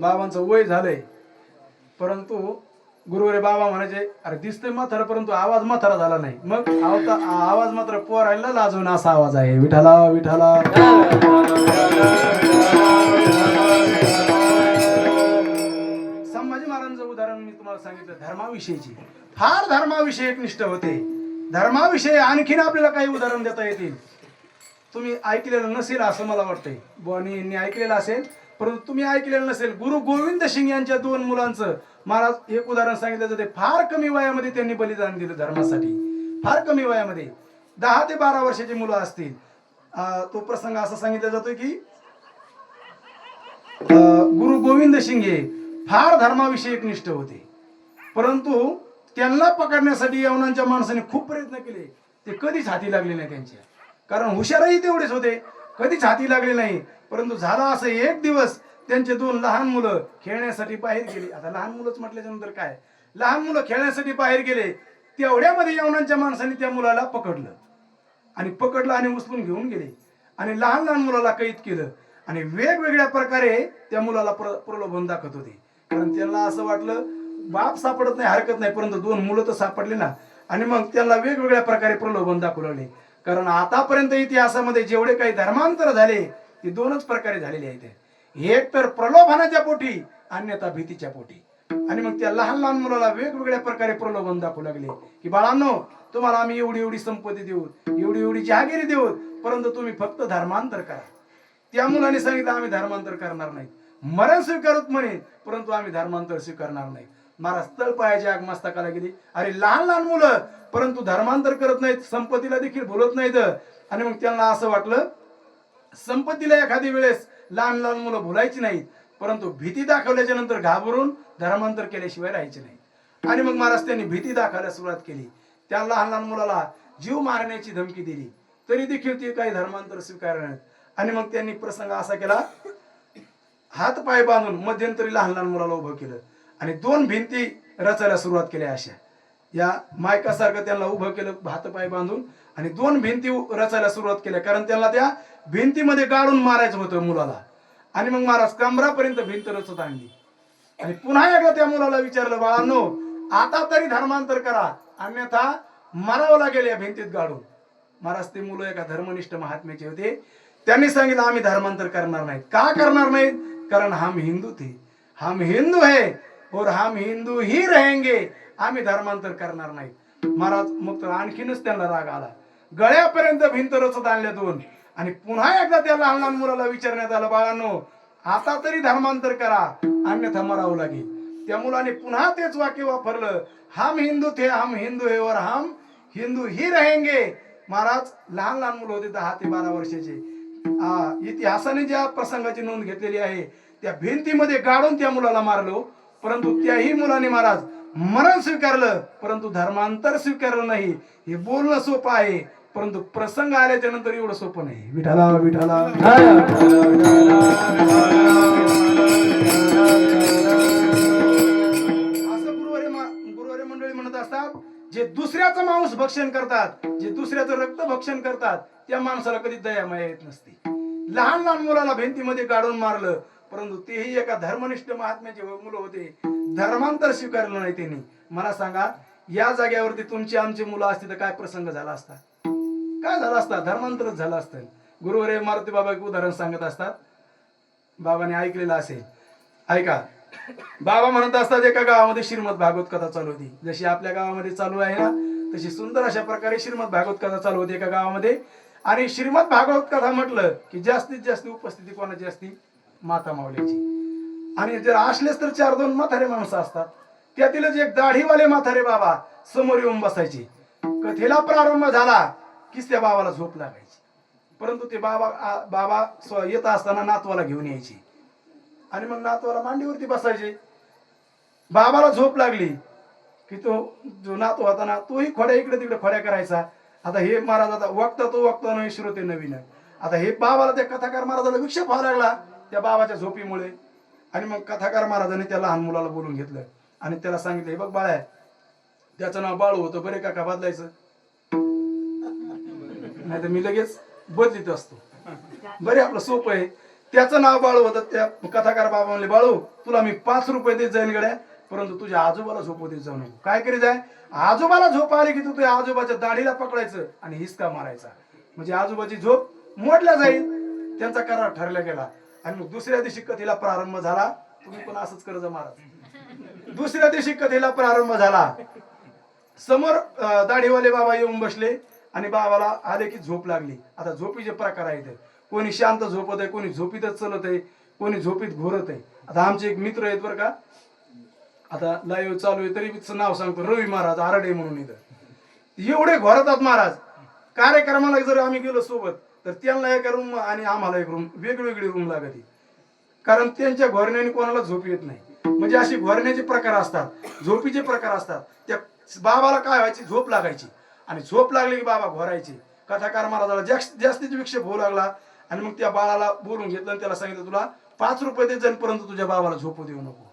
बाबांचं वय झालंय परंतु गुरुवरे बाबा म्हणायचे अरे दिसतोय म्हातारा परंतु आवाज म्हातारा झाला नाही. मग आवाज मात्र पोरायला लाजून असा आवाज आहे, विठाला विठाला. संभाजी महाराजांचं उदाहरण मी तुम्हाला सांगितलं धर्माविषयीची, फार धर्माविषयक निष्ठ होते. धर्माविषयी आणखीन आपल्याला काही उदाहरण देता येतील. तुम्ही ऐकलेलं नसेल असं मला वाटतंय, बुवानी ऐकलेलं असेल परंतु तुम्ही ऐकलेलं नसेल. गुरु गोविंद सिंग यांच्या 2 मुलांचं महाराज एक उदाहरण सांगितलं जाते. फार कमी वयामध्ये त्यांनी बलिदान दिलं धर्मासाठी, फार कमी वयामध्ये 10 ते 12 वर्षाची मुलं असतील. तो प्रसंग असा सांगितला जातोय की गुरु गोविंद सिंग हे फार धर्माविषयक निष्ठ होते परंतु त्यांना पकडण्यासाठी यवनांच्या माणसाने खूप प्रयत्न केले, ते कधीच हाती लागले नाही त्यांच्या, कारण हुशारही तेवढेच होते, कधीच हाती लागले नाही. परंतु झाला असं एक दिवस त्यांचे 2 लहान मुलं खेळण्यासाठी बाहेर गेले. आता लहान मुलंच म्हटल्याच्या नंतर काय, लहान मुलं खेळण्यासाठी बाहेर गेले, तेवढ्यामध्ये यवनांच्या माणसाने त्या मुलाला पकडलं आणि उचलून घेऊन गेले आणि लहान लहान मुलाला कैद केलं आणि वेगवेगळ्या प्रकारे त्या मुलाला प्रलोभन दाखवत होते. कारण त्यांना असं वाटलं बाप सापडत नाही हरकत नाही परंतु 2 मुलं तर सापडले ना, आणि मग त्यांना वेगवेगळ्या प्रकारे प्रलोभन दाखवू लागले. कारण आतापर्यंत इतिहासामध्ये जेवढे काही धर्मांतर झाले ते 2च प्रकारे झालेले आहेत, एक तर प्रलोभनाच्या पोटी अन्यथा भीतीच्या पोटी. आणि मग त्या लहान लहान मुलाला वेगवेगळ्या प्रकारे प्रलोभन दाखवू लागले की बाळांनो तुम्हाला आम्ही एवढी एवढी संपत्ती देऊ, एवढी एवढी जहागिरी देऊ, परंतु तुम्ही फक्त धर्मांतर करा. त्या मुलाने सांगितलं आम्ही धर्मांतर करणार नाही. मरण स्वीकारत म्हणे, परंतु आम्ही धर्मांतर स्वीकारणार नाही. महाराज तळपायाची आग मस्तकाला गेली. अरे लहान लहान मुलं परंतु धर्मांतर करत नाहीत, संपत्तीला देखील बोलत नाहीत. आणि मग त्यांना असं वाटलं संपत्तीला एखादी वेळेस लहान लहान मुलं बोलायची नाहीत, परंतु भीती दाखवल्याच्या नंतर घाबरून धर्मांतर केल्याशिवाय राहायचे नाही. आणि मग महाराज त्यांनी भीती दाखवायला सुरुवात केली. त्या लहान लहान मुलाला जीव मारण्याची धमकी दिली, तरी देखील ते काही धर्मांतर स्वीकारले नाहीत. आणि मग त्यांनी प्रसंग असा केला, हात पाय बांधून मध्यंतरी लहान लहान मुलाला उभं केलं आणि 2 भिंती रचायला सुरुवात केल्या. अशा या मायकासारखं त्यांना उभं केलं हात पाय बांधून आणि 2 भिंती रचायला सुरुवात केल्या, कारण त्यांना त्या भिंतीमध्ये गाडून मारायचं होतं मुलाला. आणि मग महाराज कमरापर्यंत भिंत रचत आणली आणि पुन्हा एकदा त्या मुलाला विचारलं, बाळांनो आता तरी धर्मांतर करा, अन्यथा मरावं लागेल या भिंतीत गाडून. महाराज ते मुलं एका धर्मनिष्ठ महात्म्याचे होते. त्यांनी सांगितलं आम्ही धर्मांतर करणार नाहीत. का करणार नाहीत? कारण हम हिंदू थे, हम हिंदू है और हम हिंदू ही रहेंगे. आम्ही धर्मांतर करणार नाहीत. महाराज मग तर आणखीनच त्यांना राग आला. गळ्यापर्यंत भिंत रचत आणल्या 2 आणि पुन्हा एकदा त्या लहान लहान मुलाला विचारण्यात आलं, बाळांनो आता तरी धर्मांतर करा, अन्यथा मरावं लागेल. त्या मुलाने पुन्हा तेच वाक्य वापरलं, हम हिंदू थे, हम हिंदू है और हम हिंदू ही रहेंगे. महाराज लहान लहान मुलं होते 10 ते 12 वर्षाचे. इतिहासाने ज्या प्रसंगाची नोंद घेतलेली आहे, त्या भिंतीमध्ये गाडून त्या मुलाला मारलो, परंतु त्याही मुलाने महाराज मरण स्वीकारलं, परंतु धर्मांतर स्वीकारलं नाही. हे बोलणं सोपं आहे, परंतु प्रसंग आल्याच्या नंतर एवढं सोपं नाही. विठाला विठाला असं गुरुवारी मंडळी म्हणत असतात, जे दुसऱ्याचं मांस भक्षण करतात, जे दुसऱ्याचं रक्त भक्षण करतात, त्या माणसाला कधी दया माया येत नसते. लहान लहान मुलाला भिंतीमध्ये गाडून मारलं, परंतु तेही एका धर्मनिष्ठ महात्म्याचे मुलं होते. धर्मांतर स्वीकारलं नाही त्यांनी. मला सांगा या जागेवरती तुमची आमची मुलं असती तर काय प्रसंग झाला असता? काय झाला असता? धर्मांतरच झालं असतं. गुरुवारी मारुती बाबा एक उदाहरण सांगत असतात, बाबाने ऐकलेलं असेल, ऐका. बाबा म्हणत असतात एका गावामध्ये श्रीमद भागवत कथा चालू होती. जशी आपल्या गावामध्ये चालू आहे ना, तशी सुंदर अशा प्रकारे श्रीमद भागवत कथा चालू होती एका गावामध्ये. आणि श्रीमद भागवत कथा म्हटलं की जास्तीत जास्त उपस्थिती कोणाची असती? माता माऊलीची. आणि जर असलेच तर 4-2 म्हातारे माणसं असतात. त्यातीलच एक दाढीवाले म्हातारे बाबा समोर येऊन बसायचे. कथेला प्रारंभ झाला की त्या बाबाला झोप लागायची, परंतु ते बाबा येत असताना नातवाला घेऊन यायचे आणि मग नातवाला मांडीवरती बसायचे. बाबाला झोप लागली की तो जो नातू होता ना, तोही खोड्या इकडे तिकडे खोड्या करायचा. आता हे महाराज आता वक्ता नाही, श्रोते नवीन. आता हे बाबाला त्या कथाकार महाराजाला विक्षेप व्हायला लागला त्या बाबाच्या झोपीमुळे. आणि मग कथाकार महाराजाने त्या लहान मुलाला बोलून घेतलं आणि त्याला सांगितलं, बघ बाळा, त्याचं नाव बाळू होतं, बरे का बदलायचं? नाही तर मी लगेच बदलीत असतो. बरे आपलं सोपं आहे. त्याचं नाव बाळू होतं. त्या कथाकार बाबा म्हणले, बाळू तुला मी 5 रुपये देत जाईन गड्या, परंतु तुझ्या आजोबाला झोपू देत जाऊ नको. काय करीत आहे? आजोबाला झोप आली की तू तुझ्या आजोबाच्या दाढीला पकडायचं आणि हिसका मारायचा, म्हणजे आजोबाची झोप मोडल्या जाईल. त्यांचा करार ठरला गेला. आणि मग दुसऱ्या दिवशी कथेला प्रारंभ झाला. तुम्ही पण असंच करत जा महाराज. दुसऱ्या दिवशी कथेला प्रारंभ झाला. समोर दाढीवाले बाबा येऊन बसले आणि बाबाला आले की झोप लागली. आता झोपीचे प्रकार आहेत. कोणी शांत झोपत आहे, कोणी झोपीतच चलत आहे, कोणी झोपीत घोरत आहे. आता आमचे एक मित्र आहेत बरं का, आता लाईव्ह चालू आहे तरी नाव सांगतो, रवी महाराज आरडे म्हणून. इथं एवढे घोरतात महाराज. कार्यक्रमाला जर आम्ही गेलो सोबत तर त्यांना एक रूम आणि आम्हाला एक रूम, वेगवेगळी रूम लागते, कारण त्यांच्या घोरण्याने कोणाला झोप येत नाही. म्हणजे अशी घोरण्याचे प्रकार असतात, झोपीचे प्रकार असतात. त्या बाबाला काय व्हायची? झोप लागायची आणि झोप लागली की बाबा घोरायचे. कथाकार महाराजाला जास्तीत विक्षेप होऊ लागला आणि मग त्या बाळाला बोलून घेतलं आणि त्याला सांगितलं, तुला 5 रुपये देत जाईन, परंतु तुझ्या बाबाला झोपू देऊ नको.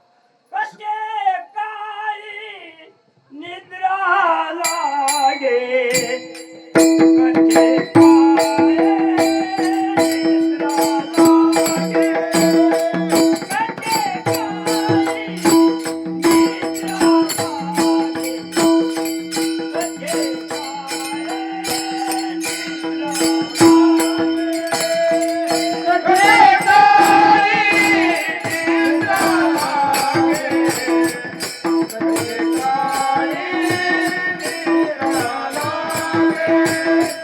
निद्रा लागे कथे ईश्वर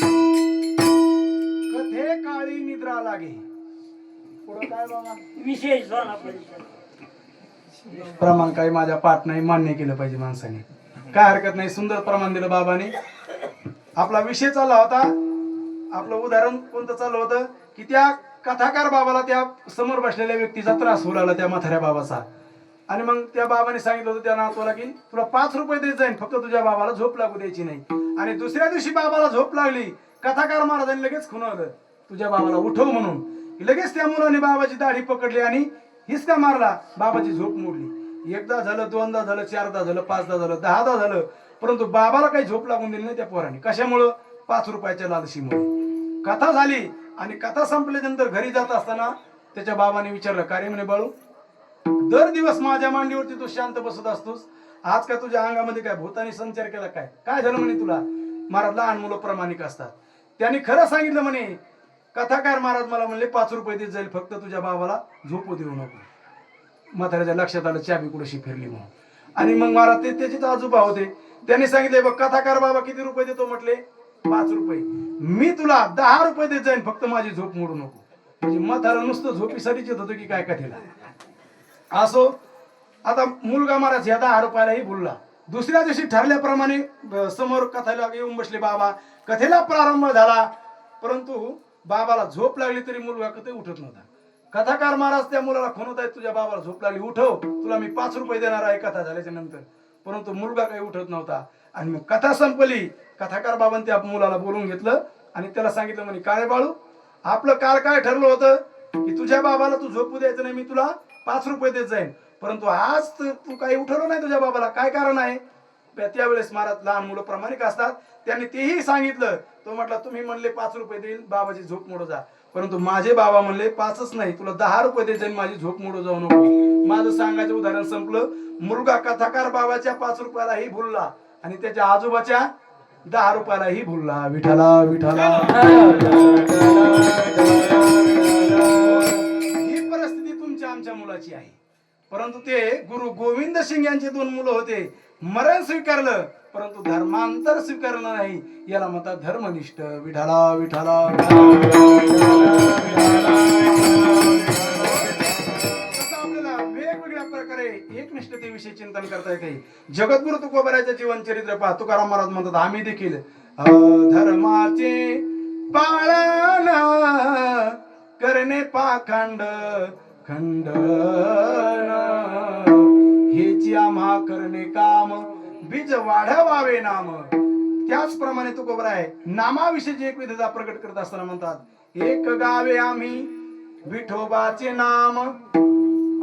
परिलागे कथे काळी निद्रा लागे. पुढं काय बाबा? विशेष झाला पाहिजे. प्रमाण काही माझ्या पाठ नाही, मान्य केलं पाहिजे माणसाने. काय हरकत नाही, सुंदर प्रमाण दिलं बाबाने. आपला विषय चालला होता, आपलं उदाहरण कोणतं चाललं होतं की त्या कथाकार बाबाला त्या समोर बसलेल्या व्यक्तीचा त्रास होऊ लागला, त्या म्हाताऱ्या बाबाचा. आणि मग त्या बाबाने सांगितलं होतं त्या नातवाला की तुला 5 रुपये देत जाईन, फक्त तुझ्या बाबाला झोप लागू द्यायची नाही. आणि दुसऱ्या दिवशी बाबाला झोप लागली, कथाकार महाराजांनी लगेच खुणावलं तुझ्या बाबाला उठव म्हणून. लगेच त्या मुलाने बाबाची दाढी पकडली आणि हिसका मारला, बाबाची झोप मोडली. एकदा झालं, दोनदा झालं, 4दा झालं, 5दा झालं, 10दा झालं, परंतु बाबाला काही झोप लागून दिली नाही त्या पोराने. कशामुळं? 5 रुपयाच्या लालशीमुळे. कथा झाली आणि कथा संपल्यानंतर घरी जात असताना त्याच्या बाबाने विचारलं, का रे म्हणे बाळू, दर दिवस माझ्या मांडीवरती तू शांत बसत असतोस, आज का तुझ्या अंगामध्ये काय भूतानी संचार केला? काय काय झालं म्हणे तुला? महाराज लहान मुलं प्रामाणिक असतात. त्यांनी खरं सांगितलं म्हणे, कथाकार महाराज मला म्हणले 5 रुपये देत जाईल, फक्त तुझ्या बाबाला झोपू देऊ नको. म्हाताऱ्याच्या लक्षात आलं चाबी कुठशी फिरली म्हणून. आणि मग महाराज ते त्याचेच आजोबा होते, त्यांनी सांगितले बघ कथाकार बाबा किती रुपये देतो म्हटले? 5 रुपये. मी तुला 10 रुपये देत जाईन, फक्त माझी झोप मोडू नको. म्हणजे म्हातारा नुसतं झोपीसाठीच येत होतं की काय कथेला. असो, आता मुलगा महाराज ह्या 10 रुपयालाही भुलला. दुसऱ्या दिवशी ठरल्याप्रमाणे समोर कथेला येऊन बसले बाबा. कथेला प्रारंभ झाला, परंतु बाबाला झोप लागली तरी मुलगा कधी उठत नव्हता. कथाकार महाराज त्या मुलाला खुणवत आहेत, तुझ्या बाबाला झोप लागली, उठव, तुला मी 5 रुपये देणार आहे कथा झाल्याच्या नंतर. परंतु मुलगा काही उठत नव्हता. आणि मग कथा संपली. कथाकार बाबांनी त्या मुलाला बोलून घेतलं आणि त्याला सांगितलं म्हणे, काय बाळू, आपलं काल काय ठरलं होतं की तुझ्या बाबाला तू झोपू द्यायचं नाही, मी तुला 5 रुपये देत जाईन, परंतु आज तू काही उठवलं नाही तुझ्या बाबाला, काय कारण आहे? त्यावेळेस महाराज लहान मुलं प्रामाणिक असतात, त्यांनी तेही सांगितलं. तो म्हटला, तुम्ही म्हणले 5 रुपये देईल, बाबाची झोप मोडू जा, परंतु माझे बाबा म्हणले 5च नाही, तुला 10 रुपये देत जाईल, माझी झोप मोडू जाऊ नको. माझं सांगायचं उदाहरण संपलं. मुलगा कथाकार बाबाच्या 5 रुपयालाही भुलला आणि त्याच्या आजोबाच्या 10 रुपयालाही भुलला. विठाला विठाला. ही परिस्थिती तुमच्या आमच्या मुलाची आहे. परंतु ते गुरु गोविंद सिंग यांचे 2 मुलं होते, मरण स्वीकारलं परंतु धर्मांतर स्वीकारलं नाही. याला म्हणतात धर्मनिष्ठ. विठाला विठाला. आपल्याला वेगवेगळ्या प्रकारे एकनिष्ठतेविषयी चिंतन करता येते. जगद्गुरु तुकोबारायचं जीवन चरित्र पहा. तुकाराम महाराज म्हणतात, आम्ही देखील धर्माचे पालन करणे पाखंड खंडन, हेची आम्हा करणे काम, बीज वाढवावे नाम. त्याचप्रमाणे तुकोबराय नामाविषयी एक विधता प्रकट करत असताना म्हणतात, एक गावे आम्ही विठोबाचे नाम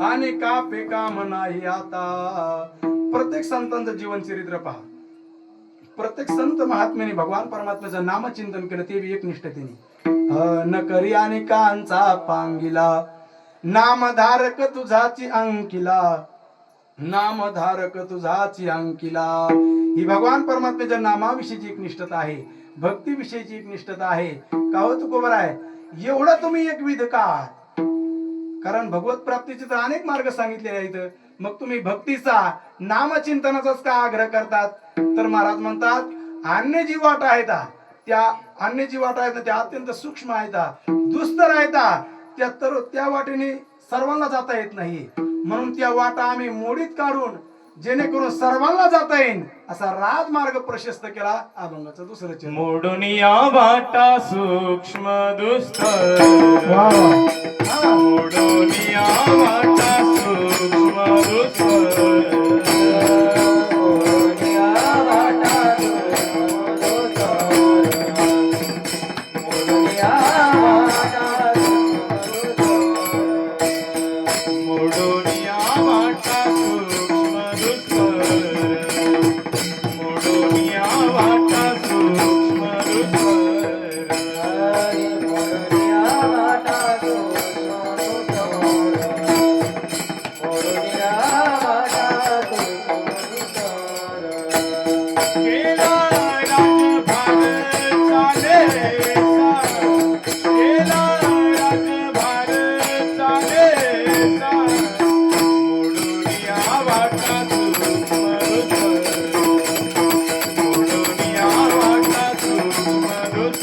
आणि कापे काम नाही आता. प्रत्येक संतांचं जीवन चरित्र पहा. प्रत्येक संत महात्म्याने भगवान परमात्म्याचं नामचिंतन केलं, ते बी एकनिष्ठतेने. न करी अनेकांचा पांगिला, नामधारक तुझाची अंकिला, नामधारक तुझाची अंकिला. ही भगवान परमात्म्याच्या नामाविषयीची एक निष्ठता आहे, भक्तीविषयीची एक निष्ठता आहे. का हो तुकोबर आहे एवढं तुम्ही एक विध का? कारण भगवत प्राप्तीचे तर अनेक मार्ग सांगितलेले आहेत, मग तुम्ही भक्तीचा नामचिंतनाचाच का आग्रह करतात? तर महाराज म्हणतात अन्य जी वाट आहेत त्या अन्य जी वाट आहेत त्या अत्यंत सूक्ष्म आहेत, दुस्तर आहेत, त्या वाटेने सर्वांना जाता येत नाही. म्हणून त्या वाटा आम्ही मोडीत काढून जेणेकरून सर्वांना जाता येईल असा राजमार्ग प्रशस्त केला. अभंगाचं दुसरं चरण. मोडून या वाटा सूक्ष्म दुस्तर, वा वा. मोडून या वाटा सूक्ष्म दुस्तर, मोडून या वाटा सूक्ष्म दुस्तर, मोडून या वाटा मोडून या वाटा सूक्ष्म दुस्तर, मोडून या वाटा सूक्ष्म दुस्तर, मोडून या वाटा सूक्ष्म दुस्तर, मोडून या वाटा सूक्ष्म दुस्तर. केला राजभार चालेसा, केला राजभार चालेसा, मोडून या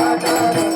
वाटा सूक्ष्म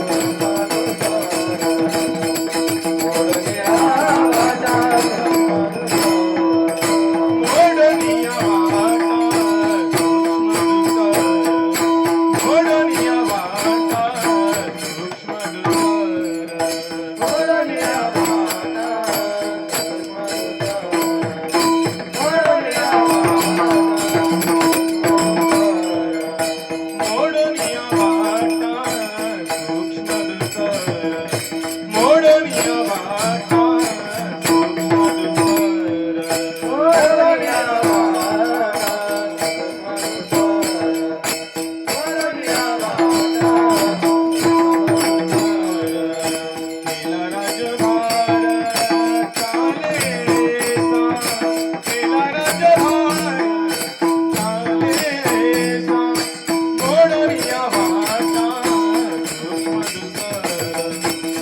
दुस्तर,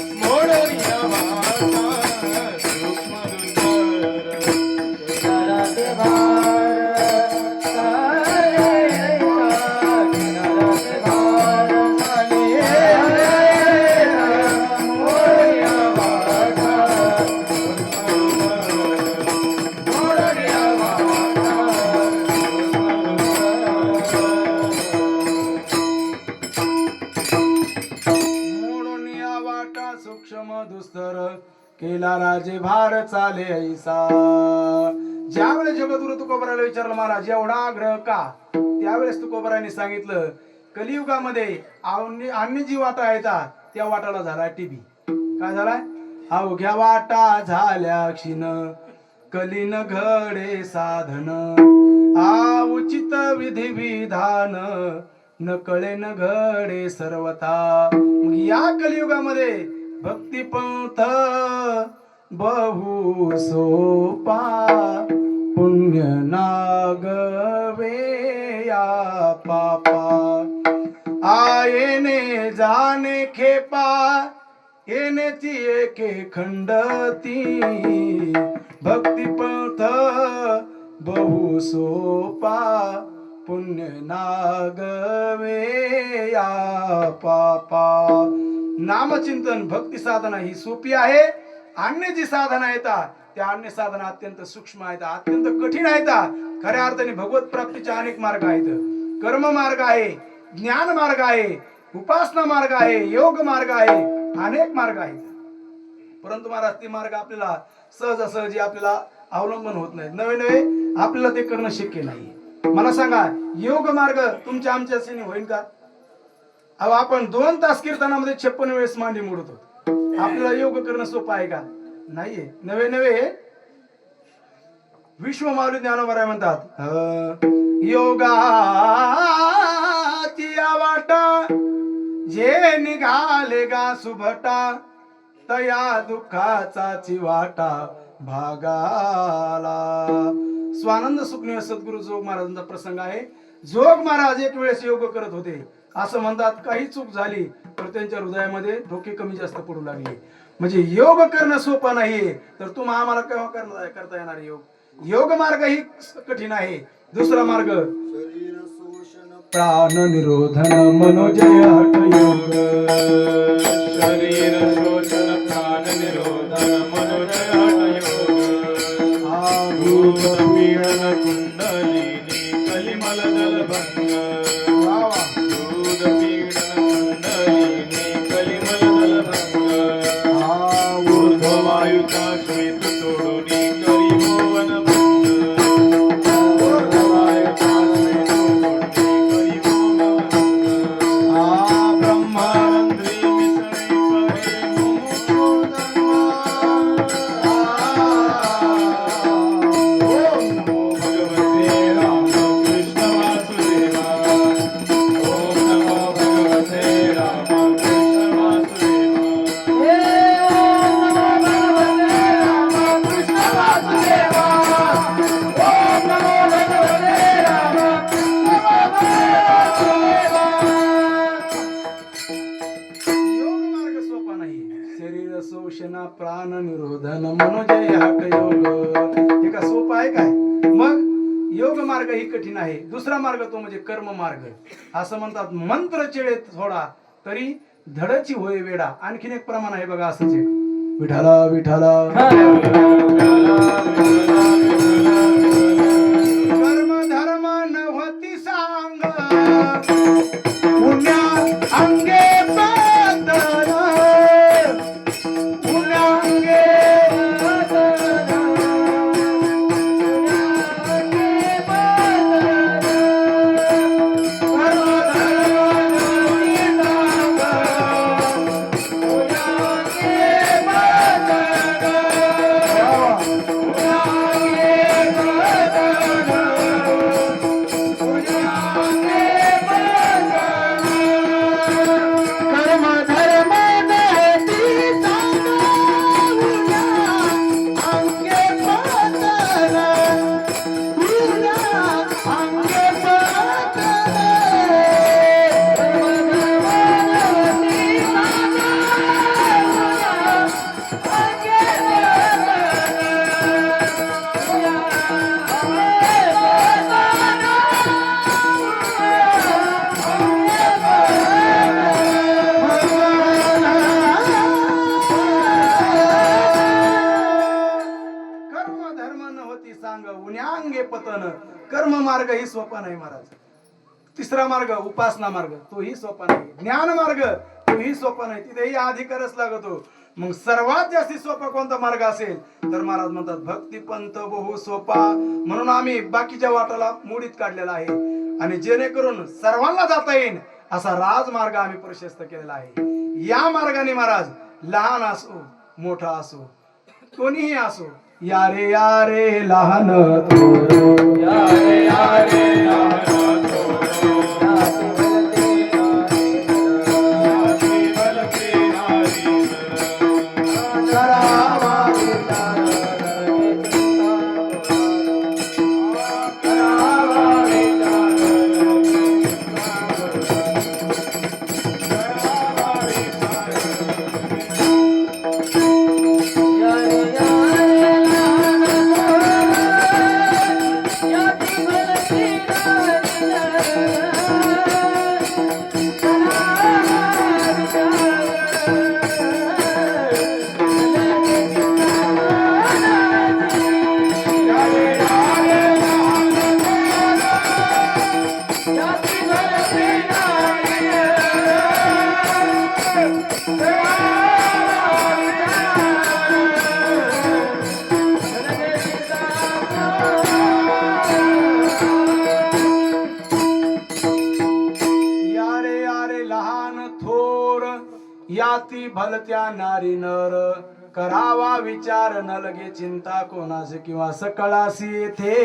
मोडून या वाटा सूक्ष्म दुस्तर. केला राजभार चालेसा, राजभार चालेसा, मोडून या वाटा सूक्ष्म दुस्तर, मोडून या वाटा सूक्ष्म मोडून या वाटा सूक्ष्म दुस्तर, केला राजे भार चाले ऐसा. ज्यावेळेस जगद्गुरु तुकोबराला विचारलं महाराज एवढा आग्रह का, त्यावेळेस तुकोबराने सांगितलं कलियुगामध्ये अन्य जी वाटा आहेत त्या वाटाला झाला टीबी. काय झालाय? अवघ्या वाटा झाल्या क्षीण, कलीन घडे साधन, उचित विधी विधान, न कळे न घडे सर्वथा. मग या कलियुगामध्ये भक्ती पंथ बहु सोपा, पुण्य नागवे या पापा. येणे जाणे खेपा, येण्याची एके खंडती, भक्ती पंथ बहु सोपा, पुण्य नागवे या पापा. नामचिंतन भक्ती साधना ही सोपी आहे. अन्य जी साधना येतात त्या अन्य साधना अत्यंत सूक्ष्म आहेत, अत्यंत कठीण आहेत. खऱ्या अर्थाने भगवत प्राप्तीचे अनेक मार्ग आहेत. कर्म मार्ग आहे, ज्ञान मार्ग आहे, उपासना मार्ग आहे, योग मार्ग आहे, अनेक मार्ग आहेत. परंतु महाराज ते मार्ग आपल्याला सहजासहजी आपल्याला अवलंबन होत नाहीत. नवे नवे आपल्याला ते करणं शक्य नाही. मला सांगा योग मार्ग तुमच्या आमच्या होईल का? अहो आपण 2 तास कीर्तनामध्ये 56 वेळेस मांडी मोडतो. आपल्याला योग करणं सोपं आहे का? नाहीये. नवे नवे विश्वमाऊली ज्ञानोबराय म्हणतात, योगाची वाटा जे निघाले गा सुभटा, तया दुःखाचा चिवाटा भागाला. स्वानंद सुखदेव सद्गुरु जोग महाराजांचा प्रसंग आहे. जोग महाराज एक वेळेस योग करत होते. असं म्हणतात काही चूक झाली तर त्यांच्या हृदयामध्ये धोके कमी जास्त पडू लागले. म्हणजे योग करणं सोपं नाहीये. तर तुम्हाला आम्हाला केव्हा करता येणार योग? योग मार्ग ही कठीण आहे. दुसरा मार्ग प्राण निरोधन मनोजय हठ योग. शरीर शोषण प्राण निरोधन मनोजय हठ योग. भूत पीडन कुंडलिनी कलिमल दलभंग. भूत पीडन कुंडलिनी कलिमल दलभंग. ऊर्ध्ववायुचा श्वेत तोडुनी करी मोहन भंग. ऊर्ध्ववायुचा श्वेत तोडुनी करी मोहन भंग. ब्रह्मानंदी मिसळे परे मुमुक्षुधर्म. ओम नमो भगवते रामकृष्ण वासुदेवा. ओम नमो भगवते रामकृष्ण वासुदेवा. योग मार्ग सोपा नाही. शरीर शोषण प्राण निरोधन मनोजय हठ योग. हे का सोपं आहे काय? मग योग मार्ग ही कठीण आहे. दुसरा मार्ग तो म्हणजे कर्म मार्ग. असं म्हणतात, मंत्र चेळेत थोडा तरी धडची होय वेडा. आणखीन एक प्रमाण आहे बघा असंच एक, विठाला विठाला कर्म धर्म नव्हती सांग, पुण्या अंगे बदल, पुण्या अंगे बदल, पुण्या अंगे बदल. कर्म धर्म नव्हती सांग, पुण्या अंगे बदल, पुण्या अंगे पतन. कर्म मार्ग ही सोपा नाही महाराज. तिसरा मार्ग उपासना मार्ग तोही सोपा नाही. ज्ञान मार्ग तोही सोपा नाही. तिथेही अधिकारच लागतो. मग सर्वात जास्ती सोपा कोणता मार्ग असेल तर महाराज म्हणतात भक्ती पंथ बहु सोपा. म्हणून आम्ही बाकीच्या वाटाला मोडीत काढलेला आहे आणि जेणेकरून सर्वांना जाता येईल असा राजमार्ग आम्ही प्रशस्त केलेला आहे. या मार्गाने महाराज लहान असो मोठा असो कोणीही असो, यारे यारे लहान थोर, यारे यारे लहान थोर, जाती भलते नारी करावा विचार. जाती भलत्या नारी नर करावा विचार न लगे चिंता कोणास किंवा सकळासी येथे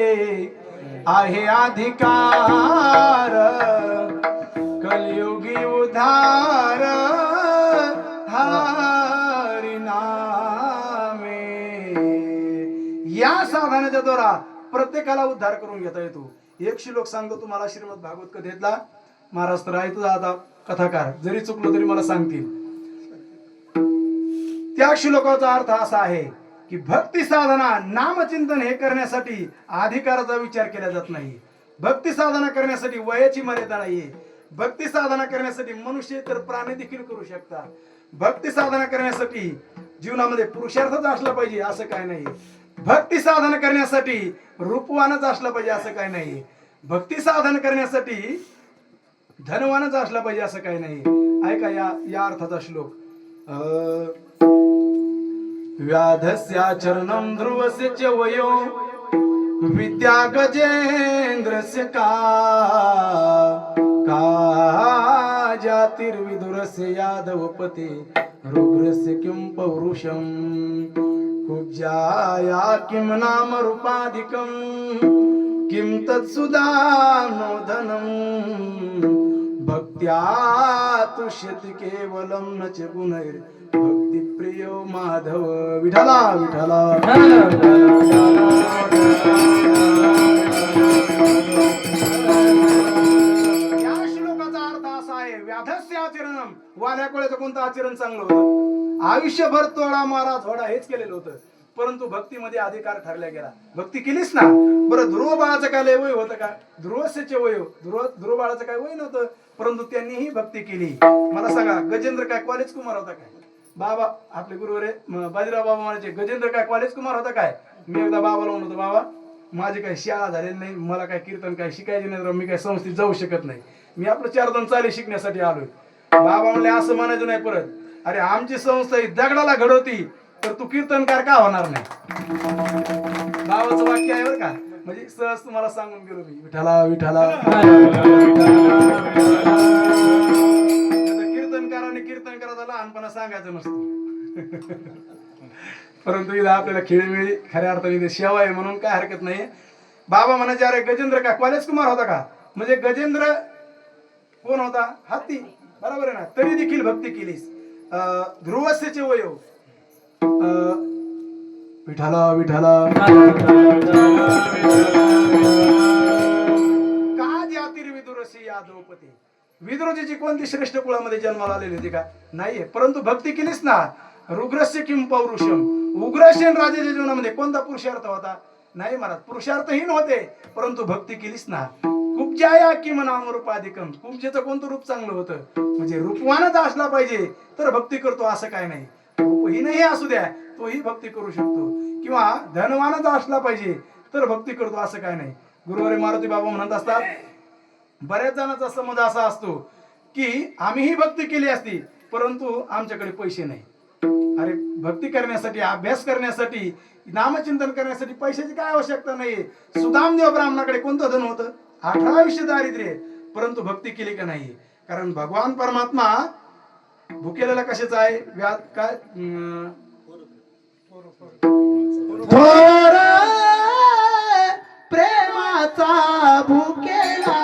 आहे अधिकार कलियुगी उद्धार हरी नामे. या साधनाच्या द्वारा प्रत्येकाला उद्धार करून घेता येतो. एक श्लोक सांगतो तुम्हाला श्रीमद भागवत कथेतला. महाराज तर आहे तुझा आता कथाकार, जरी चुकलो तरी मला सांगतील. त्या श्लोकाचा अर्थ असा आहे की भक्ती साधना नामचिंतन हे करण्यासाठी अधिकाराचा विचार केला जात नाही. भक्ती साधना करण्यासाठी वयाची मर्यादा नाहीये. भक्ती साधना करण्यासाठी मनुष्य तर प्राणी देखील करू शकतात. भक्ती साधना करण्यासाठी जीवनामध्ये पुरुषार्थच असला पाहिजे असं काय नाही. भक्ती साधना करण्यासाठी रूपवानच असला पाहिजे असं काय नाही. भक्ती साधन करण्यासाठी धनवानच असला पाहिजे असं काही नाही. ऐका या अर्थाचा श्लोक. व्याधस्या चरणं ध्रुवस्य च वयो विद्या गजेंद्रस्य का जातिर्विदुरस्य यादवपते रुग्रस्य किं पौरुषं कुब्जाया किं नाम रूपाधिकं किं तत्सुदानो धनं भक्त्या तुष्यति केवलं न च गुणैर् भक्ति प्रियो माधव. विठला विठला. या श्लोकाचा अर्थ असा आहे व्याधस्य आचरणम. वाल्या कोळ्याचं कोणतं आचरण चांगलं होतं? आयुष्यभर तोडा मारा झोडा हेच केलेलं होतं, परंतु भक्तीमध्ये अधिकार ठरला गेला. भक्ती केलीस ना. बरं ध्रुव बाळाचं काय लय वय होतं का? ध्रुवस्य वय. ध्रुव बाळाचं काय वय नव्हतं, परंतु त्यांनीही भक्ती केली. मला सांगा गजेंद्र काय कॉलेज कुमार होता काय? बाबा आपले गुरुवरे बाजीराव बाबा म्हणायचे गजेंद्र काय कॉलेज कुमार होता काय? मी एकदा बाबाला म्हणत होतो बाबा माझी काही शाळा झालेली नाही, मला काय कीर्तन काय शिकायचे नाही, मी काय संस्थेत जाऊ शकत नाही, मी आपलं 4 दोन चाली शिकण्यासाठी आलोय. बाबा म्हणले असं म्हणायचं नाही परत. अरे आमची संस्था ही दगडाला घडवती तर तू कीर्तनकार का होणार नाही? बाबाचं वाक्य आहे बरं का. म्हणजे सहज तुम्हाला सांगून गेलो मी. विठाला विठाला. कीर्तनकाराने कीर्तन करायचं लहानपणा सांगायचं नसतं. परंतु इथं आपल्याला खेळीमेळी खऱ्या अर्थाने इथे सेवा आहे म्हणून काय हरकत नाही. बाबा म्हणायचे अरे गजेंद्र का कॉलेज कुमार होता का? म्हणजे गजेंद्र कोण होता? हत्ती. बरोबर आहे ना. तरी देखील भक्ती केलीस. ध्रुवस्य वयो विठाला विठाला. का जातिर्विदुरसी यादवपती. विदुरजीची कोणती श्रेष्ठ कुळामध्ये जन्माला आलेली होती का? नाहीये. परंतु भक्ती केलीस ना. रुग्रस्य किं पौरुषम. उग्रसेन राजाच्या जीवनामध्ये कोणता पुरुषार्थ होता? नाही महाराज, पुरुषार्थहीन होते, परंतु भक्ती केलीस ना. कुब्जाया किम नाम रूपाधिकम. कुब्जेचं कोणतं रूप चांगलं होतं? म्हणजे रूपवानच असला पाहिजे तर भक्ती करतो असं काय नाही. रूपहीनही असू द्या तोही भक्ती करू शकतो, किंवा धनवानच असला पाहिजे तर भक्ती करतो असं काय नाही. गुरुवारी मारुती बाबा म्हणत असतात बऱ्याच जणांचा समज असा असतो की आम्हीही भक्ती केली असती परंतु आमच्याकडे पैसे नाही. अरे भक्ती करण्यासाठी, अभ्यास करण्यासाठी, नामचिंतन करण्यासाठी पैशाची काय आवश्यकता नाहीये. सुदामदेव ब्राह्मणाकडे कोणतं धन होतं? 18 आयुष्य दारिद्र्य, परंतु भक्ती केली का नाही? कारण भगवान परमात्मा भुकेलेला कशाचा आहे? व्याध काय प्रेमाचा भुकेला.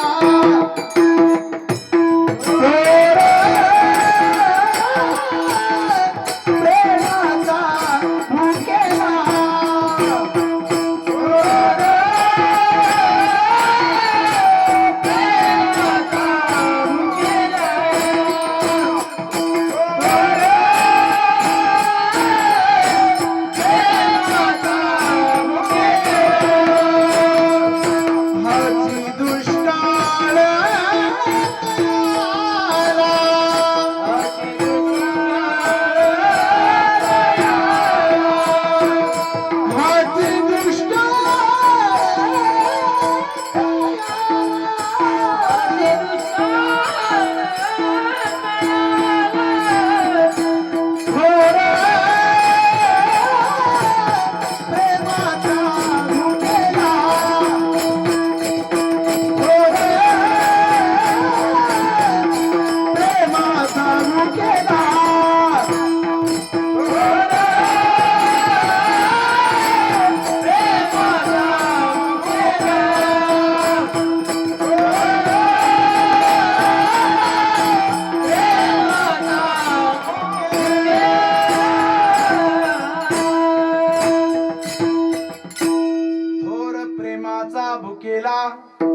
केला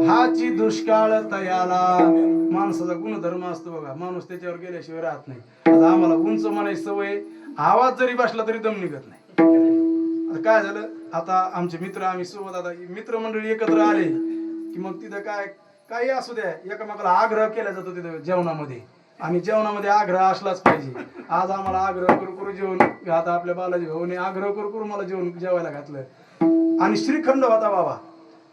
हाची दुष्काळ तयाला. माणसाचा गुणधर्म असतो बघा, माणूस त्याच्यावर गेल्याशिवाय राहत नाही. आता आम्हाला उंच म्हणायची सवय, आवाज जरी बसला तरी दम निघत नाही. आता काय झालं, आता आमचे मित्र, आम्ही सोबत आता मित्र मंडळी एकत्र आले की मग तिथं काय काही असू द्या, एकमेकाला आग्रह केला जातो तिथं जेवणामध्ये, आणि जेवणामध्ये आग्रह असलाच पाहिजे. आज आम्हाला आग्रह करू करू जेवण, आता आपल्या बालाजी भाऊने आग्रह करू करू मला जेवायला घातलं. आणि श्रीखंड होता बाबा,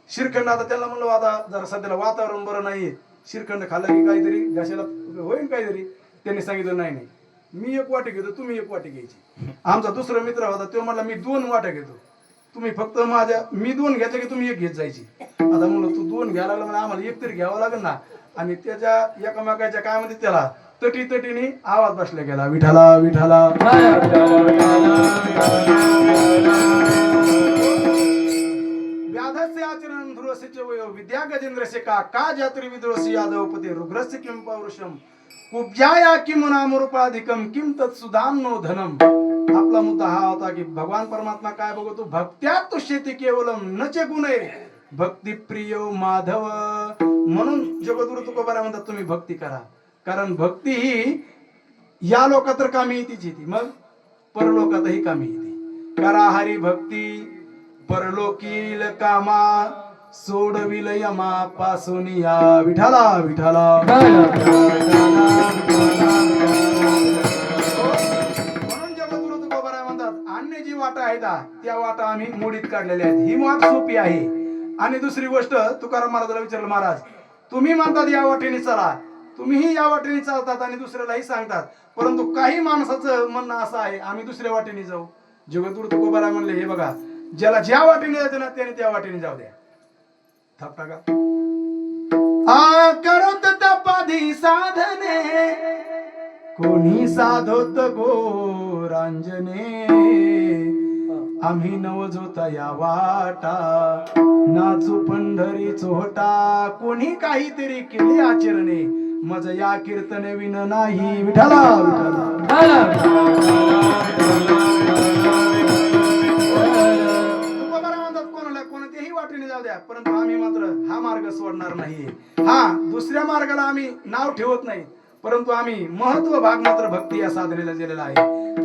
श्रीखंड. आता त्याला म्हणलं आता जरा सध्याला वातावरण बरं नाहीये, श्रीखंड खाल्लं की काहीतरी घशाला होईल काहीतरी. त्यांनी सांगितलं नाही नाही, मी एक वाटी घेतो, तुम्ही एक वाटी घ्यायची. आमचा दुसरा मित्र होता, तो म्हणला मी 2 वाट्या घेतो, तुम्ही फक्त मी 2 घेतले की तुम्ही 1 घेत जायची. आता म्हणलं तू 2 घ्यायला लागला म्हणजे आम्हाला 1 तरी घ्यावं लागेल ना. आणि त्याच्या एकमेकाच्या काय म्हणते त्याला तटी तटीने आवाज बसला गेला, विठाला विठाला. व्याधस्य आचरण ध्रुवस्य वयो विद्या गजेंद्रस्य का जात्री विद्रोसी यादवपते रुग्रस्य किम पौरुषम कुब्जाया किम नामरूपाधिकम किम तत्सुदाम नो धनम. आपला मुद्दा हा होता की भगवान परमात्मा काय बघतो, भक्त्यात तो शेती केवलम नचे गुणे भक्ती प्रिय माधव. म्हणून जगद्गुरु तुकोबारा म्हणतात तुम्ही भक्ती करा, कारण भक्ती ही या लोकात तर कामी येतीच येते, मग परलोकातही कामी येते. करा हरी भक्ती परलोकील कामा सोडविल यमा पासून या. विठाला विठाला. म्हणून जगद्गुरु तुकोबारा म्हणतात अन्य जी वाटा आहेत त्या वाटा आम्ही मोडीत काढलेल्या आहेत. ही वाट सोपी आहे. आणि दुसरी गोष्ट, तुकाराम महाराजाला विचारलं, महाराज तुम्ही म्हणतात या वाटेने चला, तुम्हीही या वाटेने चालतात आणि दुसऱ्यालाही सांगतात, परंतु काही माणसाचं म्हणणं असं आहे आम्ही दुसऱ्या वाटेने जाऊ. जगद्गुरु तुकोबारा म्हणले, हे बघा, ज्याला ज्या वाटेने जायचं ना त्याने त्या वाटेने जाऊ द्या. थाप टाका. करत तपाधी साधने कोणी साधोत गोरांजने. आम्ही नवजोता या वाटा नाचू पंढरी चोहटा. कोणी काहीतरी केले आचरणे मज या कीर्तने विन नाही. विठाला विठाला. तुकोबारा म्हणतात कोणाला कोणत्याही वाटेने जाऊ द्या, परंतु आम्ही मात्र हा मार्ग सोडणार नाही. हा दुसऱ्या मार्गाला आम्ही नाव ठेवत नाही, परंतु आम्ही महत्व भाग मात्र भक्ती या साधनेला दिलेला आहे.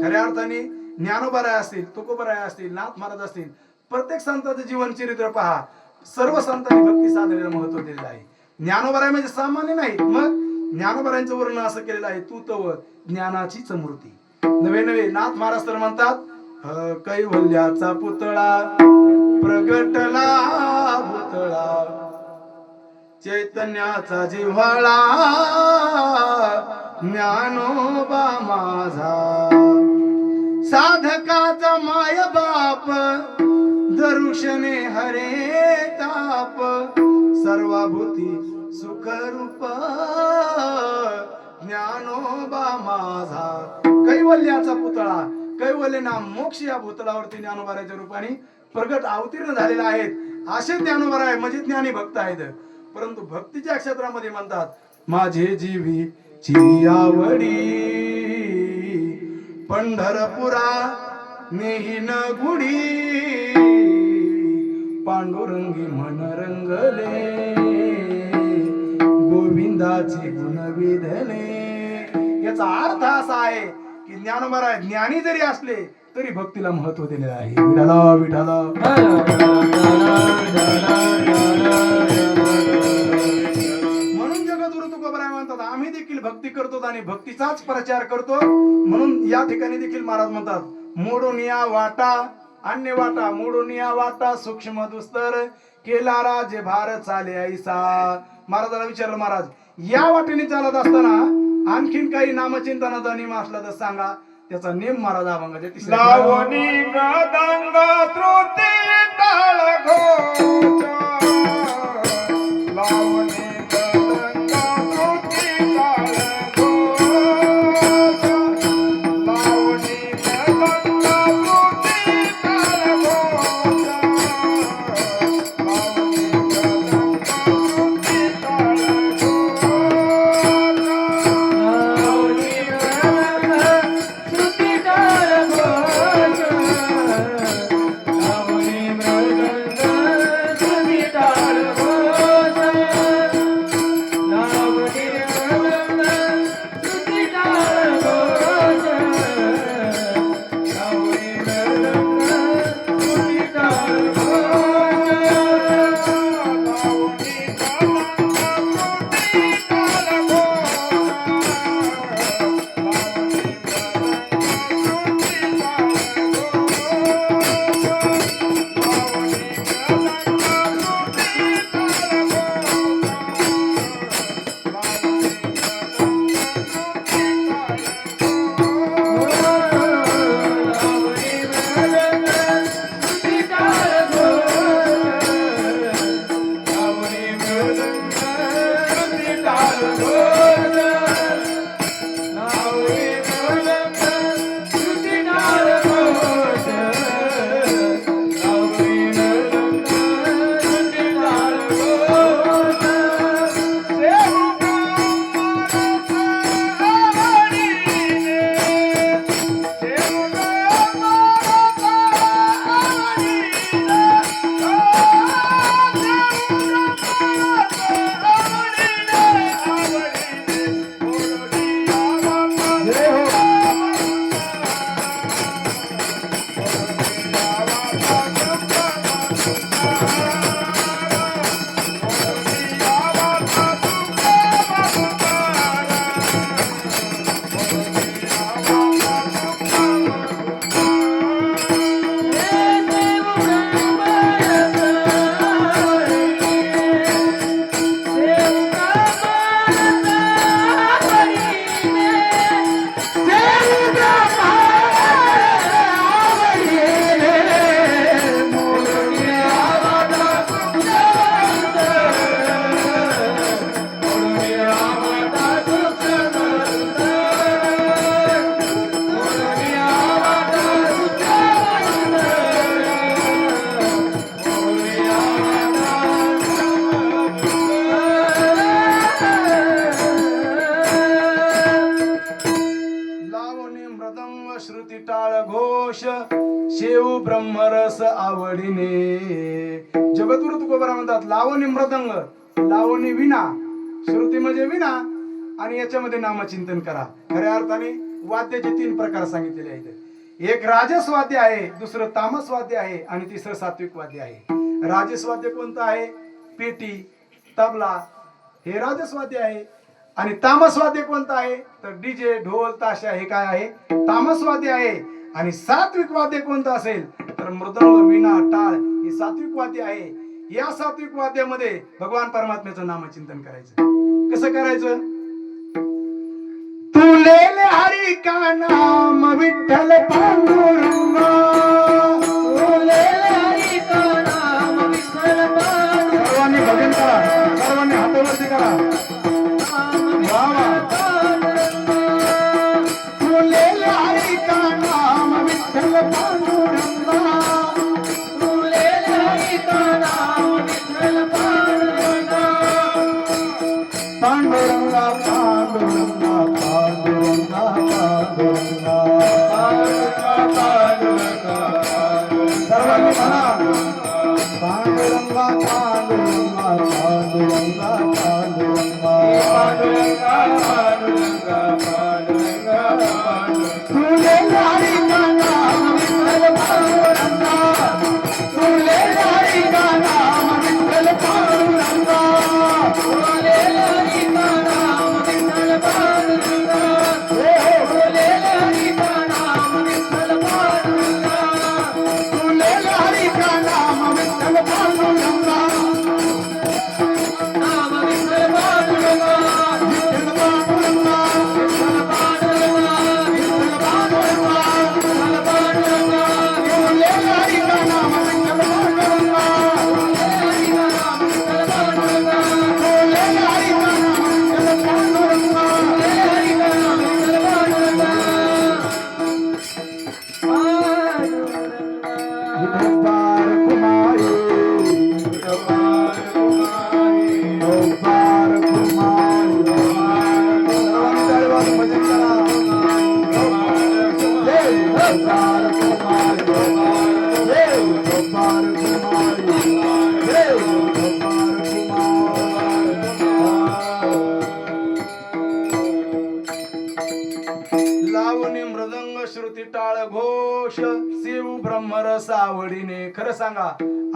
खऱ्या अर्थाने ज्ञानोबाराय असतील, तुकोबाराय असतील, नाथ महाराज असतील, प्रत्येक संतांचं जीवन चरित्र पहा. सर्व संतांनी भक्ती साधनेला महत्व दिलेलं आहे. ज्ञानोबाराय म्हणजे सामान्य नाही, मग ज्ञानोबारायांचं वर्णन असं केलेलं आहे, तू तव ज्ञानाचीच मूर्ती. नवे नवे नाथ महाराज तर म्हणतात, कैवल्याचा पुतळा प्रगटला भुतळा चैतन्याचा जिव्हाळा ज्ञानोबा माझा. साधकाचा माय बाप दरुषणे हरे ताप सर्वाभूती सुखरूप ज्ञानोबा माझा. कैवल्याचा पुतळा, कैवल्य नाम मोक्ष या भूतळावरती ज्ञानोबाराच्या रूपाने प्रगट अवतीर्ण झालेला आहेत. असे ज्ञानोबारा आहे म्हणजे ज्ञानी भक्त आहेत. परंतु भक्तीच्या क्षेत्रामध्ये म्हणतात, माझे जीवी ची आवडी पंढरपुरा नेहीन गुढी पांडुरंगी मन रंगले गोविंदाचे गुण विधले. याचा अर्थ असा आहे की ज्ञानोबा ज्ञानी जरी असले तरी भक्तीला महत्व दिलेलं आहे. विठाला विठाला. म्हणून जगद्गुरु तुकोबाराय म्हणतात आम्ही देखील भक्ती करतो आणि भक्तीचाच प्रचार करतो. म्हणून या ठिकाणी देखील महाराज म्हणतात, मोडून या वाटा अन्य वाटा मोडून या वाटा सूक्ष्म दुस्तर केला राजे भार चाले ऐसा. महाराजाला विचारलं, महाराज या वाटेने चालत असताना आणखीन काही नामचिंतनाचा नियम असला तर सांगा. त्याचा नेम महाराज अभंगाच्या तिसऱ्या लावणी गदंग त्रुटी टाळ घोष. लावणी गदंग त्रुटी टाळ घोष. लावणी गदंग त्रुटी टाळ घोष. लावणी गदंग त्रुटी टाळ घोष. ब्रह्मरस आवडीने. जगद्गुरु तुकोबरा म्हणतात लावणी मृदंग, लावणी विना, श्रुती म्हणजे विना, आणि याच्यामध्ये नामचिंतन करा. खऱ्या अर्थाने वाद्याचे 3 प्रकार सांगितलेले आहेत. एक राजस वाद्य आहे, दुसरं तामस वाद्य आहे, आणि तिसरं सात्विक वाद्य आहे. राजस वाद्य कोणतं आहे? पेटी, तबला, हे राजस वाद्य आहे. आणि तामस वाद्य कोणतं आहे? तर डीजे, ढोल, ताशा, हे काय आहे? तामस वाद्य आहे. आणि सात्विक वाद्य कोणतं असेल तर मृदंग, वीणा, टाळ, हे सात्विक वाद्य आहे. या सात्विक वाद्यामध्ये भगवान परमात्म्याचं नामचिंतन करायचं. कसं करायचं? तुलेले हरी का नाम विठ्ठल पांडुरंगा, तुलेले हरी का नाम विठ्ठल पांडुरंगा. सर्वांनी भजन करा, सर्वांनी हातावरती करा. वा वा. तुलेले हरी का नाम विठ्ठल पांडुरंगा, तुलेले हरी का नाम विठ्ठल पांडुरंगा. पांडुरंगा पांडुरंगा पांडुरंगा पांडुरंगा. सर्वांनी म्हणा पांडुरंगा पांडुरंगा पांडुरंगा पांडुरंगा. तुलेले हरी का नाम विठ्ठल पांडुरंगा, तुलेले हरी का नाम विठ्ठल पांडुरंगा, तुलेले हरी का नाम विठ्ठल पांडुरंगा. तुलेले हरी का नाम विठ्ठल पांडुरंगा. तुलेले हरी का नाम विठ्ठल पांडुरंगा, नाम विठ्ठल पांडुरंगा. विठ्ठल पांडुरंगा, विठ्ठल पांडुरंगा. विठ्ठल पांडुरंगा. विठ्ठल पांडुरंगा. तुलेले हरी का नाम विठ्ठल पांडुरंगा, हरी का नाम विठ्ठल पांडुरंगा. तुलेले हरी का नाम विठ्ठल पांडुरंगा. हरी का नाम विठ्ठल पांडुरंगा. विठोबार कुमारी, विठोबार कुमारी, विठोबार कुमारी. सर्वांनी टाळी वाजवून भजन करा. जय विठोबार कुमारी, जय विठोबार कुमारी, जय विठोबार कुमारी. लावणी मृदंग श्रुती टाळ घोष शिव ब्रह्मरस आवडीने. खरं सांगा,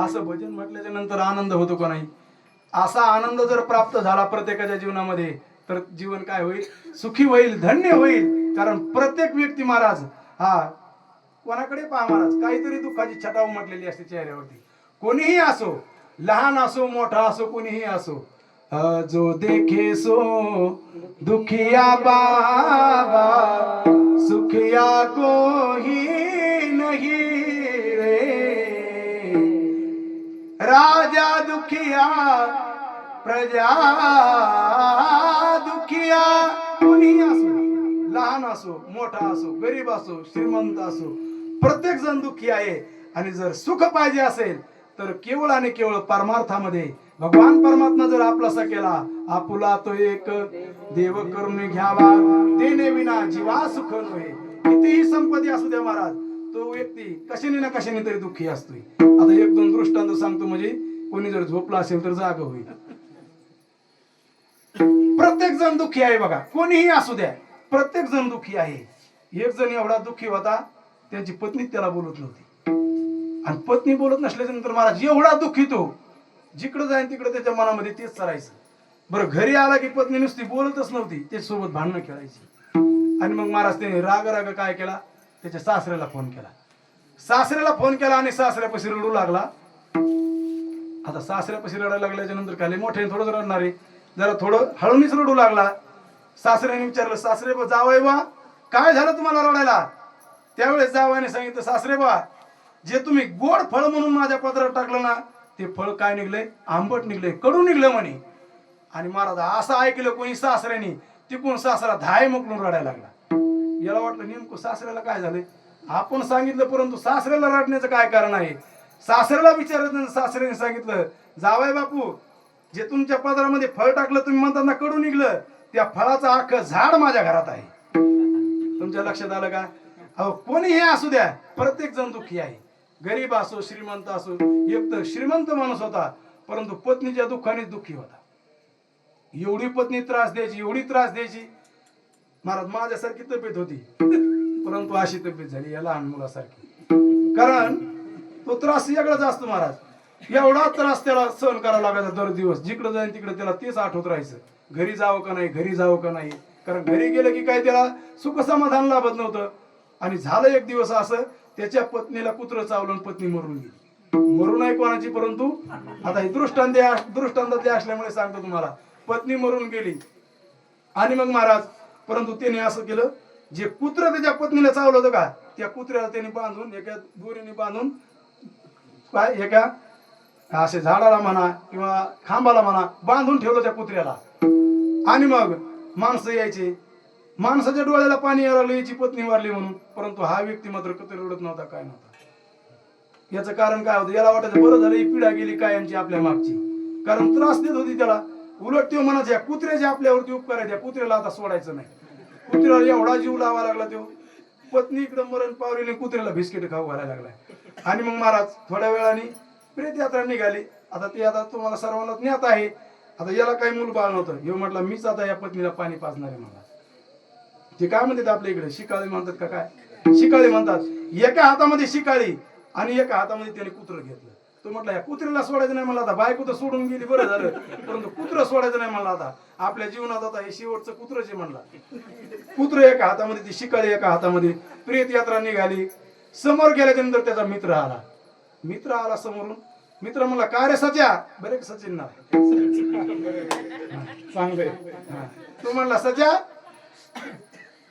असं भजन म्हटल्याच्या नंतर आनंद होतो का नाही? असा आनंद जर प्राप्त झाला प्रत्येकाच्या जीवनामध्ये तर जीवन काय होईल? सुखी होईल, धन्य होईल. कारण प्रत्येक व्यक्ती महाराज हा कोणाकडे पहा महाराज, काहीतरी दुःखाची छटा उमटलेली असते चेहऱ्यावरती. कोणीही असो, लहान असो, मोठा असो, कोणीही असो. जो देखे सो दुखिया बाबा, सुखिया को ही नहीं रे. राजा दुखिया प्रजा दुखिया. कोणीही असो, लहान असो, मोठा असो, गरीब असो, श्रीमंत असो, प्रत्येक जण दुःखी आहे. आणि जर सुख पाहिजे असेल तर केवळ आणि केवळ परमार्थामध्ये भगवान परमात्मा जर आपलासा केला, आपुला तो एक देव करून घ्यावा, तेने विना जीवा सुख नव्हे. कितीही संपत्ती असू द्या महाराज, तो व्यक्ती कशाने ना कशाने तरी दुःखी असतोय. आता 1-2 दृष्टांत सांगतो, म्हणजे कोणी जर झोपला असेल तर जाग होईल. प्रत्येक जण दुःखी आहे बघा, कोणीही असू द्या, प्रत्येक जण दुःखी आहे. एक जण एवढा दुःखी होता, त्याची पत्नी त्याला बोलत नव्हती. आणि पत्नी बोलत नसल्याच्या नंतर महाराज एवढा दुःखी तो, जिकडे जाईन तिकडे त्याच्या मनामध्ये तेच चालायचं. बरं, घरी आला की पत्नी नुसती बोलतच नव्हती, त्याच्या सोबत भांडणं खेळायची. आणि मग महाराज त्याने राग राग काय केला, त्याच्या सासऱ्याला फोन केला. सासऱ्याला फोन केला आणि सासऱ्यापाशी रडू लागला. आता सासऱ्यापाशी रडायला लागल्याच्या नंतर काय मोठ्याने थोडंच रडणार आहे, जरा थोडं हळूनीच रडू लागला. सासऱ्याने विचारलं, सासरे बा, जावई बा, काय झालं तुम्हाला रडायला? त्यावेळेस जावयाने सांगितलं, सासरे बा, जे तुम्ही गोड फळ म्हणून माझ्या पदरात टाकलं ना, ते फळ काय निघलंय? आंबट निघलंय, कडू निघलं म्हणे. आणि महाराज असं ऐकलं कोणी सासऱ्याने, तिकून सासरा धाय मोकलून रडायला लागला. याला वाटलं नेमकं सासऱ्याला काय झालंय. आपण सांगितलं, परंतु सासऱ्याला रडण्याचं काय कारण आहे? सासऱ्याला विचारलं, सासऱ्याने सांगितलं, जावई बापू, जे तुमच्या पदरामध्ये फळ टाकलं, तुम्ही म्हणतात ना कडू निघलं, त्या फळाचं अख्खं झाड माझ्या घरात आहे. तुमच्या लक्षात आलं का? अहो, कोणीही असू द्या, प्रत्येक जण दुःखी आहे. गरीब असो श्रीमंत असो, एक तर श्रीमंत माणूस होता परंतु पत्नीच्या दुःखाने दुःखी होता. एवढी पत्नी त्रास द्यायची, एवढी त्रास द्यायची. महाराज माझ्यासारखी तब्येत होती परंतु अशी तब्येत झाली या लहान मुलासारखी. कारण तो त्रास वेगळाच असतो महाराज. एवढा त्रास त्याला सहन करावा लागायचा दर दिवस. जिकडे जाईन तिकडे त्याला तेच आठवत राहायचं, घरी जावं का नाही, घरी जावं का नाही. कारण घरी गेलं की काय त्याला सुख समाधान लाभत नव्हतं. आणि झालं एक दिवस असं, त्याच्या पत्नीला कुत्रं चावलं, पत्नी मरून गेली. मरू नाही कोणाची, परंतु आता हे दृष्टांतातले असल्यामुळे सांगतो तुम्हाला, पत्नी मरून गेली. आणि मग महाराज परंतु त्याने असं केलं, जे कुत्र त्याच्या पत्नीला चावलं होतं का, त्या कुत्र्याला त्याने बांधून एका दोरीने बांधून काय एका असे झाडाला म्हणा किंवा खांबाला म्हणा बांधून ठेवलं त्या कुत्र्याला. आणि मग माणसं यायचे, माणसाच्या डोळ्याला पाणी यायला लागलं याची पत्नी वारली म्हणून. परंतु हा व्यक्ती मात्र कधी रडत नव्हता, काय नव्हता. याचं कारण काय होतं, याला वाटायचं बरं झालं ही पिढा गेली कायमची आपल्या मागची. कारण त्रास देत होती त्याला. उलट तो म्हणायच्या कुत्र्याचे आपल्यावरती उपकार आहे, त्या कुत्र्याला आता सोडायचं नाही. कुत्र्याला एवढा जीव लावा लागला तो. पत्नी इकडे मरण पावलेली, कुत्र्याला बिस्किट खाऊ घालायला लागलाय. आणि मग महाराज थोड्या वेळाने प्रेत यात्रा निघाली. आता ती आता तुम्हाला सर्वांना ज्ञात आहे. आता याला काही मूल बाळ नव्हतं. हे म्हटलं मीच आता या पत्नीला पाणी पाजणार आहे. मला ते काय म्हणतात आपल्या इकडे, शिकाळी म्हणतात का काय, शिकाळी म्हणतात. एका हातामध्ये शिकाळी आणि एका हातामध्ये त्याने कुत्र घेतलं. तो म्हटला या कुत्र्याला सोडायचं नाही. मला आता बायको तर सोडून गेली बरं झालं, परंतु कुत्र सोडायचं नाही. मला आता आपल्या जीवनात आता हे शेवटचं कुत्रचे म्हणला. कुत्र एका हातामध्ये, ती शिकाळी एका हातामध्ये. प्रेत यात्रा निघाली. समोर गेल्याच्या नंतर त्याचा मित्र आला. मित्र आला समोरून. मित्र म्हणला काय रे सच्या, बरे सचिन ना चांगले. तो म्हणला सच्या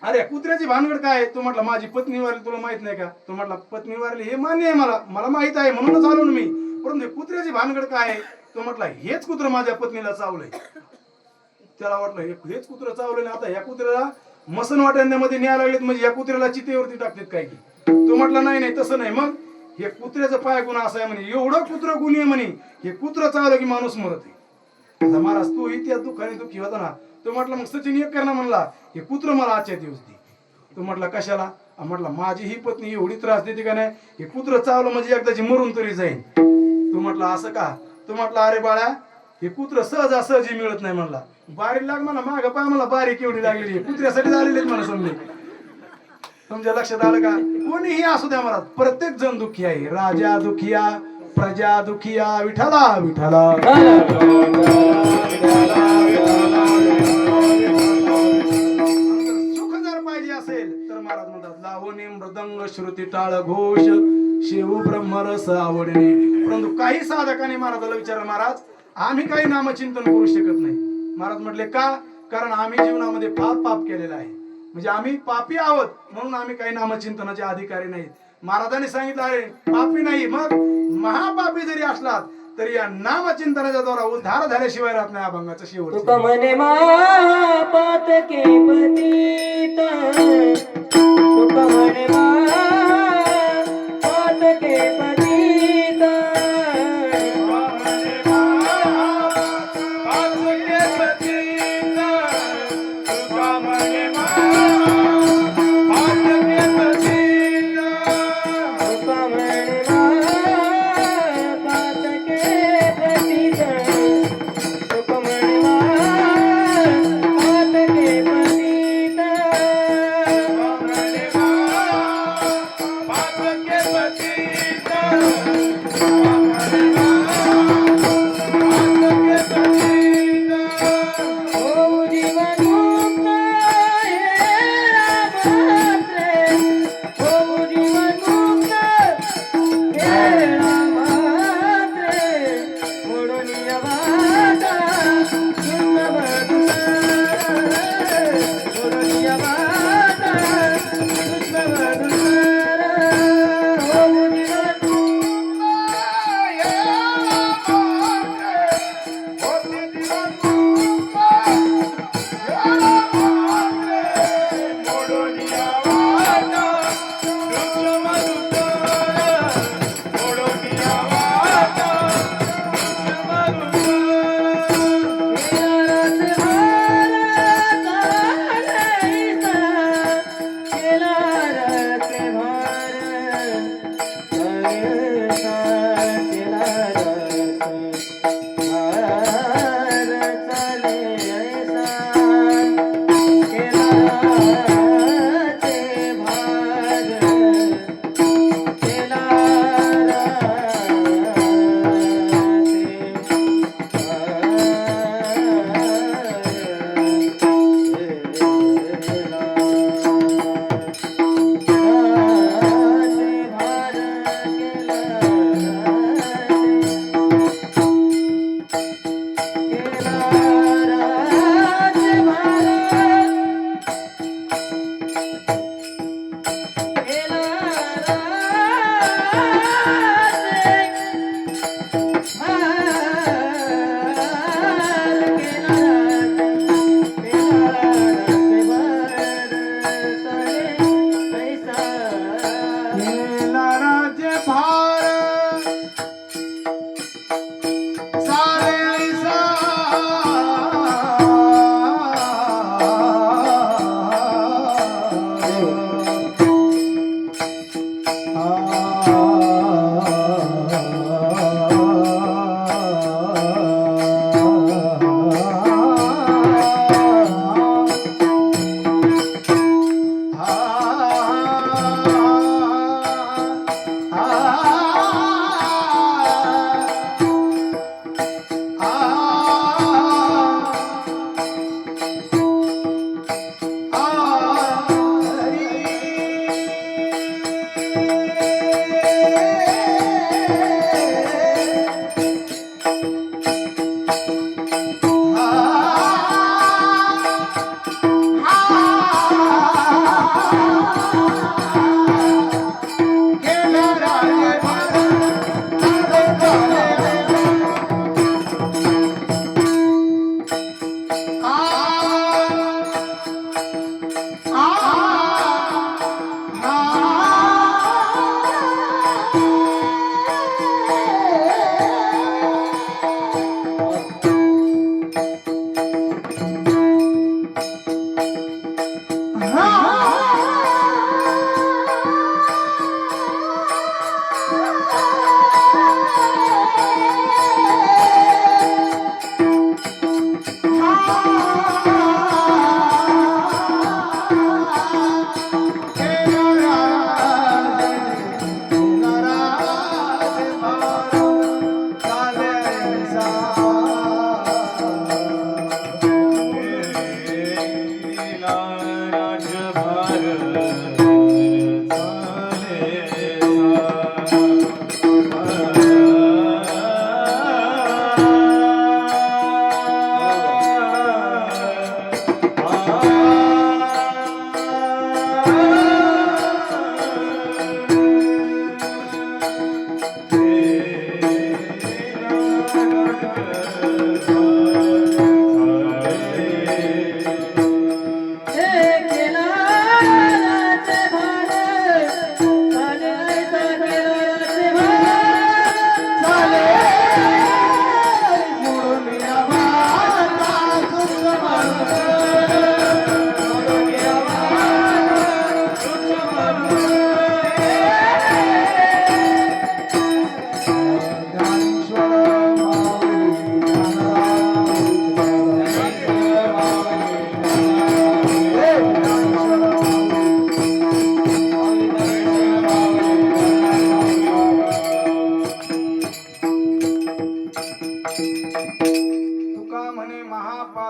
अरे कुत्र्याची भानगड काय. तो म्हटला माझी पत्नी वारली, तुला माहित नाही का. तो म्हटला पत्नी वारली हे मान्य आहे मला माहित आहे, म्हणूनच आलो ना मी, परंतु कुत्र्याची भानगड काय आहे. तो म्हटला हेच कुत्र माझ्या पत्नीला चावलंय. त्याला वाटलं हेच कुत्र चावलं, आता या कुत्र्याला मसन वाटाण्यामध्ये न्यायला लागलेत, म्हणजे या कुत्र्याला चितेवरती टाकतात काय की. तो म्हटला नाही तसं नाही. मग हे कुत्र्याचं पाय गुन्हा असा आहे म्हणे, एवढं कुत्र गुन्हे आहे म्हणे, हे कुत्र चावलं की माणूस मरत आहे. आता महाराज तू त्या दुःखाने दुःखी होता ना. तो म्हटला मग सचिन एक कर ना म्हणला, हे कुत्र मला आजच्या दिवस दे. तो म्हटला कशाला. म्हटला माझी ही पत्नी एवढी त्रास देते का नाही, हे कुत्र चावलं म्हणजे एकदाची मरून तरी जाईल. तो म्हटला असं का. तो म्हटला अरे बाळा हे कुत्र सहजासहजी मिळत नाही म्हणला. बारी लाग मला माग पाय मला बारीक एवढी लागलेली कुत्र्यासाठी झालेली मला समजे. तुमच्या लक्षात आलं का. कोणीही असू द्या महाराज, प्रत्येक जण दुःखी आहे. राजा दुखिया, प्रजा दुखिया, विठाला विठाला. सुख जर पाहिजे असेल तर महाराज म्हणतात लावणी मृदंग श्रुती टाळ घोष शिव ब्रह्मरस आवडणे. परंतु काही साधकांनी महाराजाला विचारलं महाराज आम्ही काही नामचिंतन करू शकत नाही. महाराज म्हटले का. कारण आम्ही जीवनामध्ये फार पाप केलेलं आहे, म्हणजे आम्ही पापी आहोत म्हणून आम्ही काही नामचिंतनाचे अधिकारी नाहीत. महाराजांनी सांगितलं आहे पापी नाही, मग महापापी जरी असलात तरी या नामचिंतनाच्या द्वारा उद्धार झाल्याशिवाय राहत नाही. अभंगाचं शेवट तुका म्हणे महापातके पतित, तुका म्हणे महापातके पतित,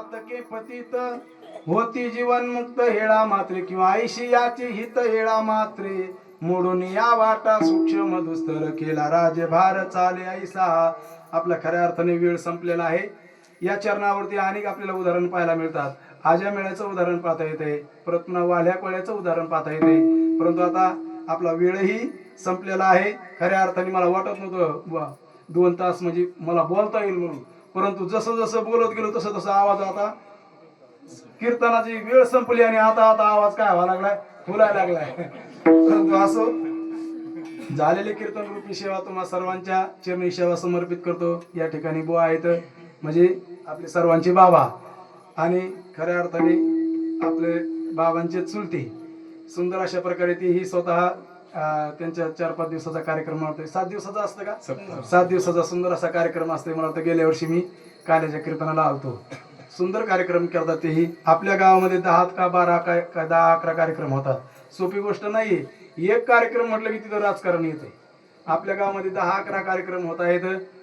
पातके पतित होती जीवन मुक्त हेळा मात्रे किंवा ऐशी याची हित हेळा मात्रे मोडून या वाटा सूक्ष्म दुस्तर केला राजभार चाले ऐसा. आपला खऱ्या अर्थाने वेळ संपलेला आहे. या चरणावरती अनेक आपल्याला उदाहरण पाहायला मिळतात. आज्या मेळ्याचं उदाहरण पाहता येते, परत पुन्हा वाल्या कोळ्याचं उदाहरण पाहता येते. परंतु आता आपला वेळही संपलेला आहे. खऱ्या अर्थाने मला वाटत नव्हतं 2 तास म्हणजे मला बोलता येईल म्हणून, परंतु जसं जसं बोलत गेलो तसं तसं आवाज आता कीर्तनाची वेळ संपली आणि आता आता आवाज काय व्हायला लागलाय, फुलायला लागलाय. परंतु असो, झालेले कीर्तन रूपी सेवा तुम्हा सर्वांच्या चरणी सेवा समर्पित करतो. या ठिकाणी बुवा आहेत म्हणजे आपले सर्वांचे बाबा आणि खऱ्या अर्थाने आपले बाबांचे चुलते. सुंदर अशा प्रकारे ती ही स्वतः त्यांच्या 4-5 दिवसाचा कार्यक्रम होतोय. 7 दिवसाचा असतं का? 7 दिवसाचा सुंदर असा कार्यक्रम असतो. मला वाटतं गेल्या वर्षी मी काल्याच्या कीर्तनाला आलतो. सुंदर कार्यक्रम करतात तेही. आपल्या गावामध्ये 10 का 12 का 10-11 कार्यक्रम होतात. सोपी गोष्ट नाहीये. एक कार्यक्रम म्हटलं की तिथं राजकारण येते. आपल्या गावामध्ये 10-11 कार्यक्रम होत आहेत.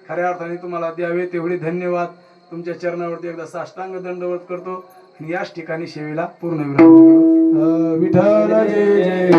खऱ्या अर्थाने तुम्हाला द्यावे तेवढे धन्यवाद. तुमच्या चरणावरती एकदा साष्टांग दंडवत करतो आणि याच ठिकाणी सेवेला पूर्ण विराम देतो. विठ्ठल जय जय.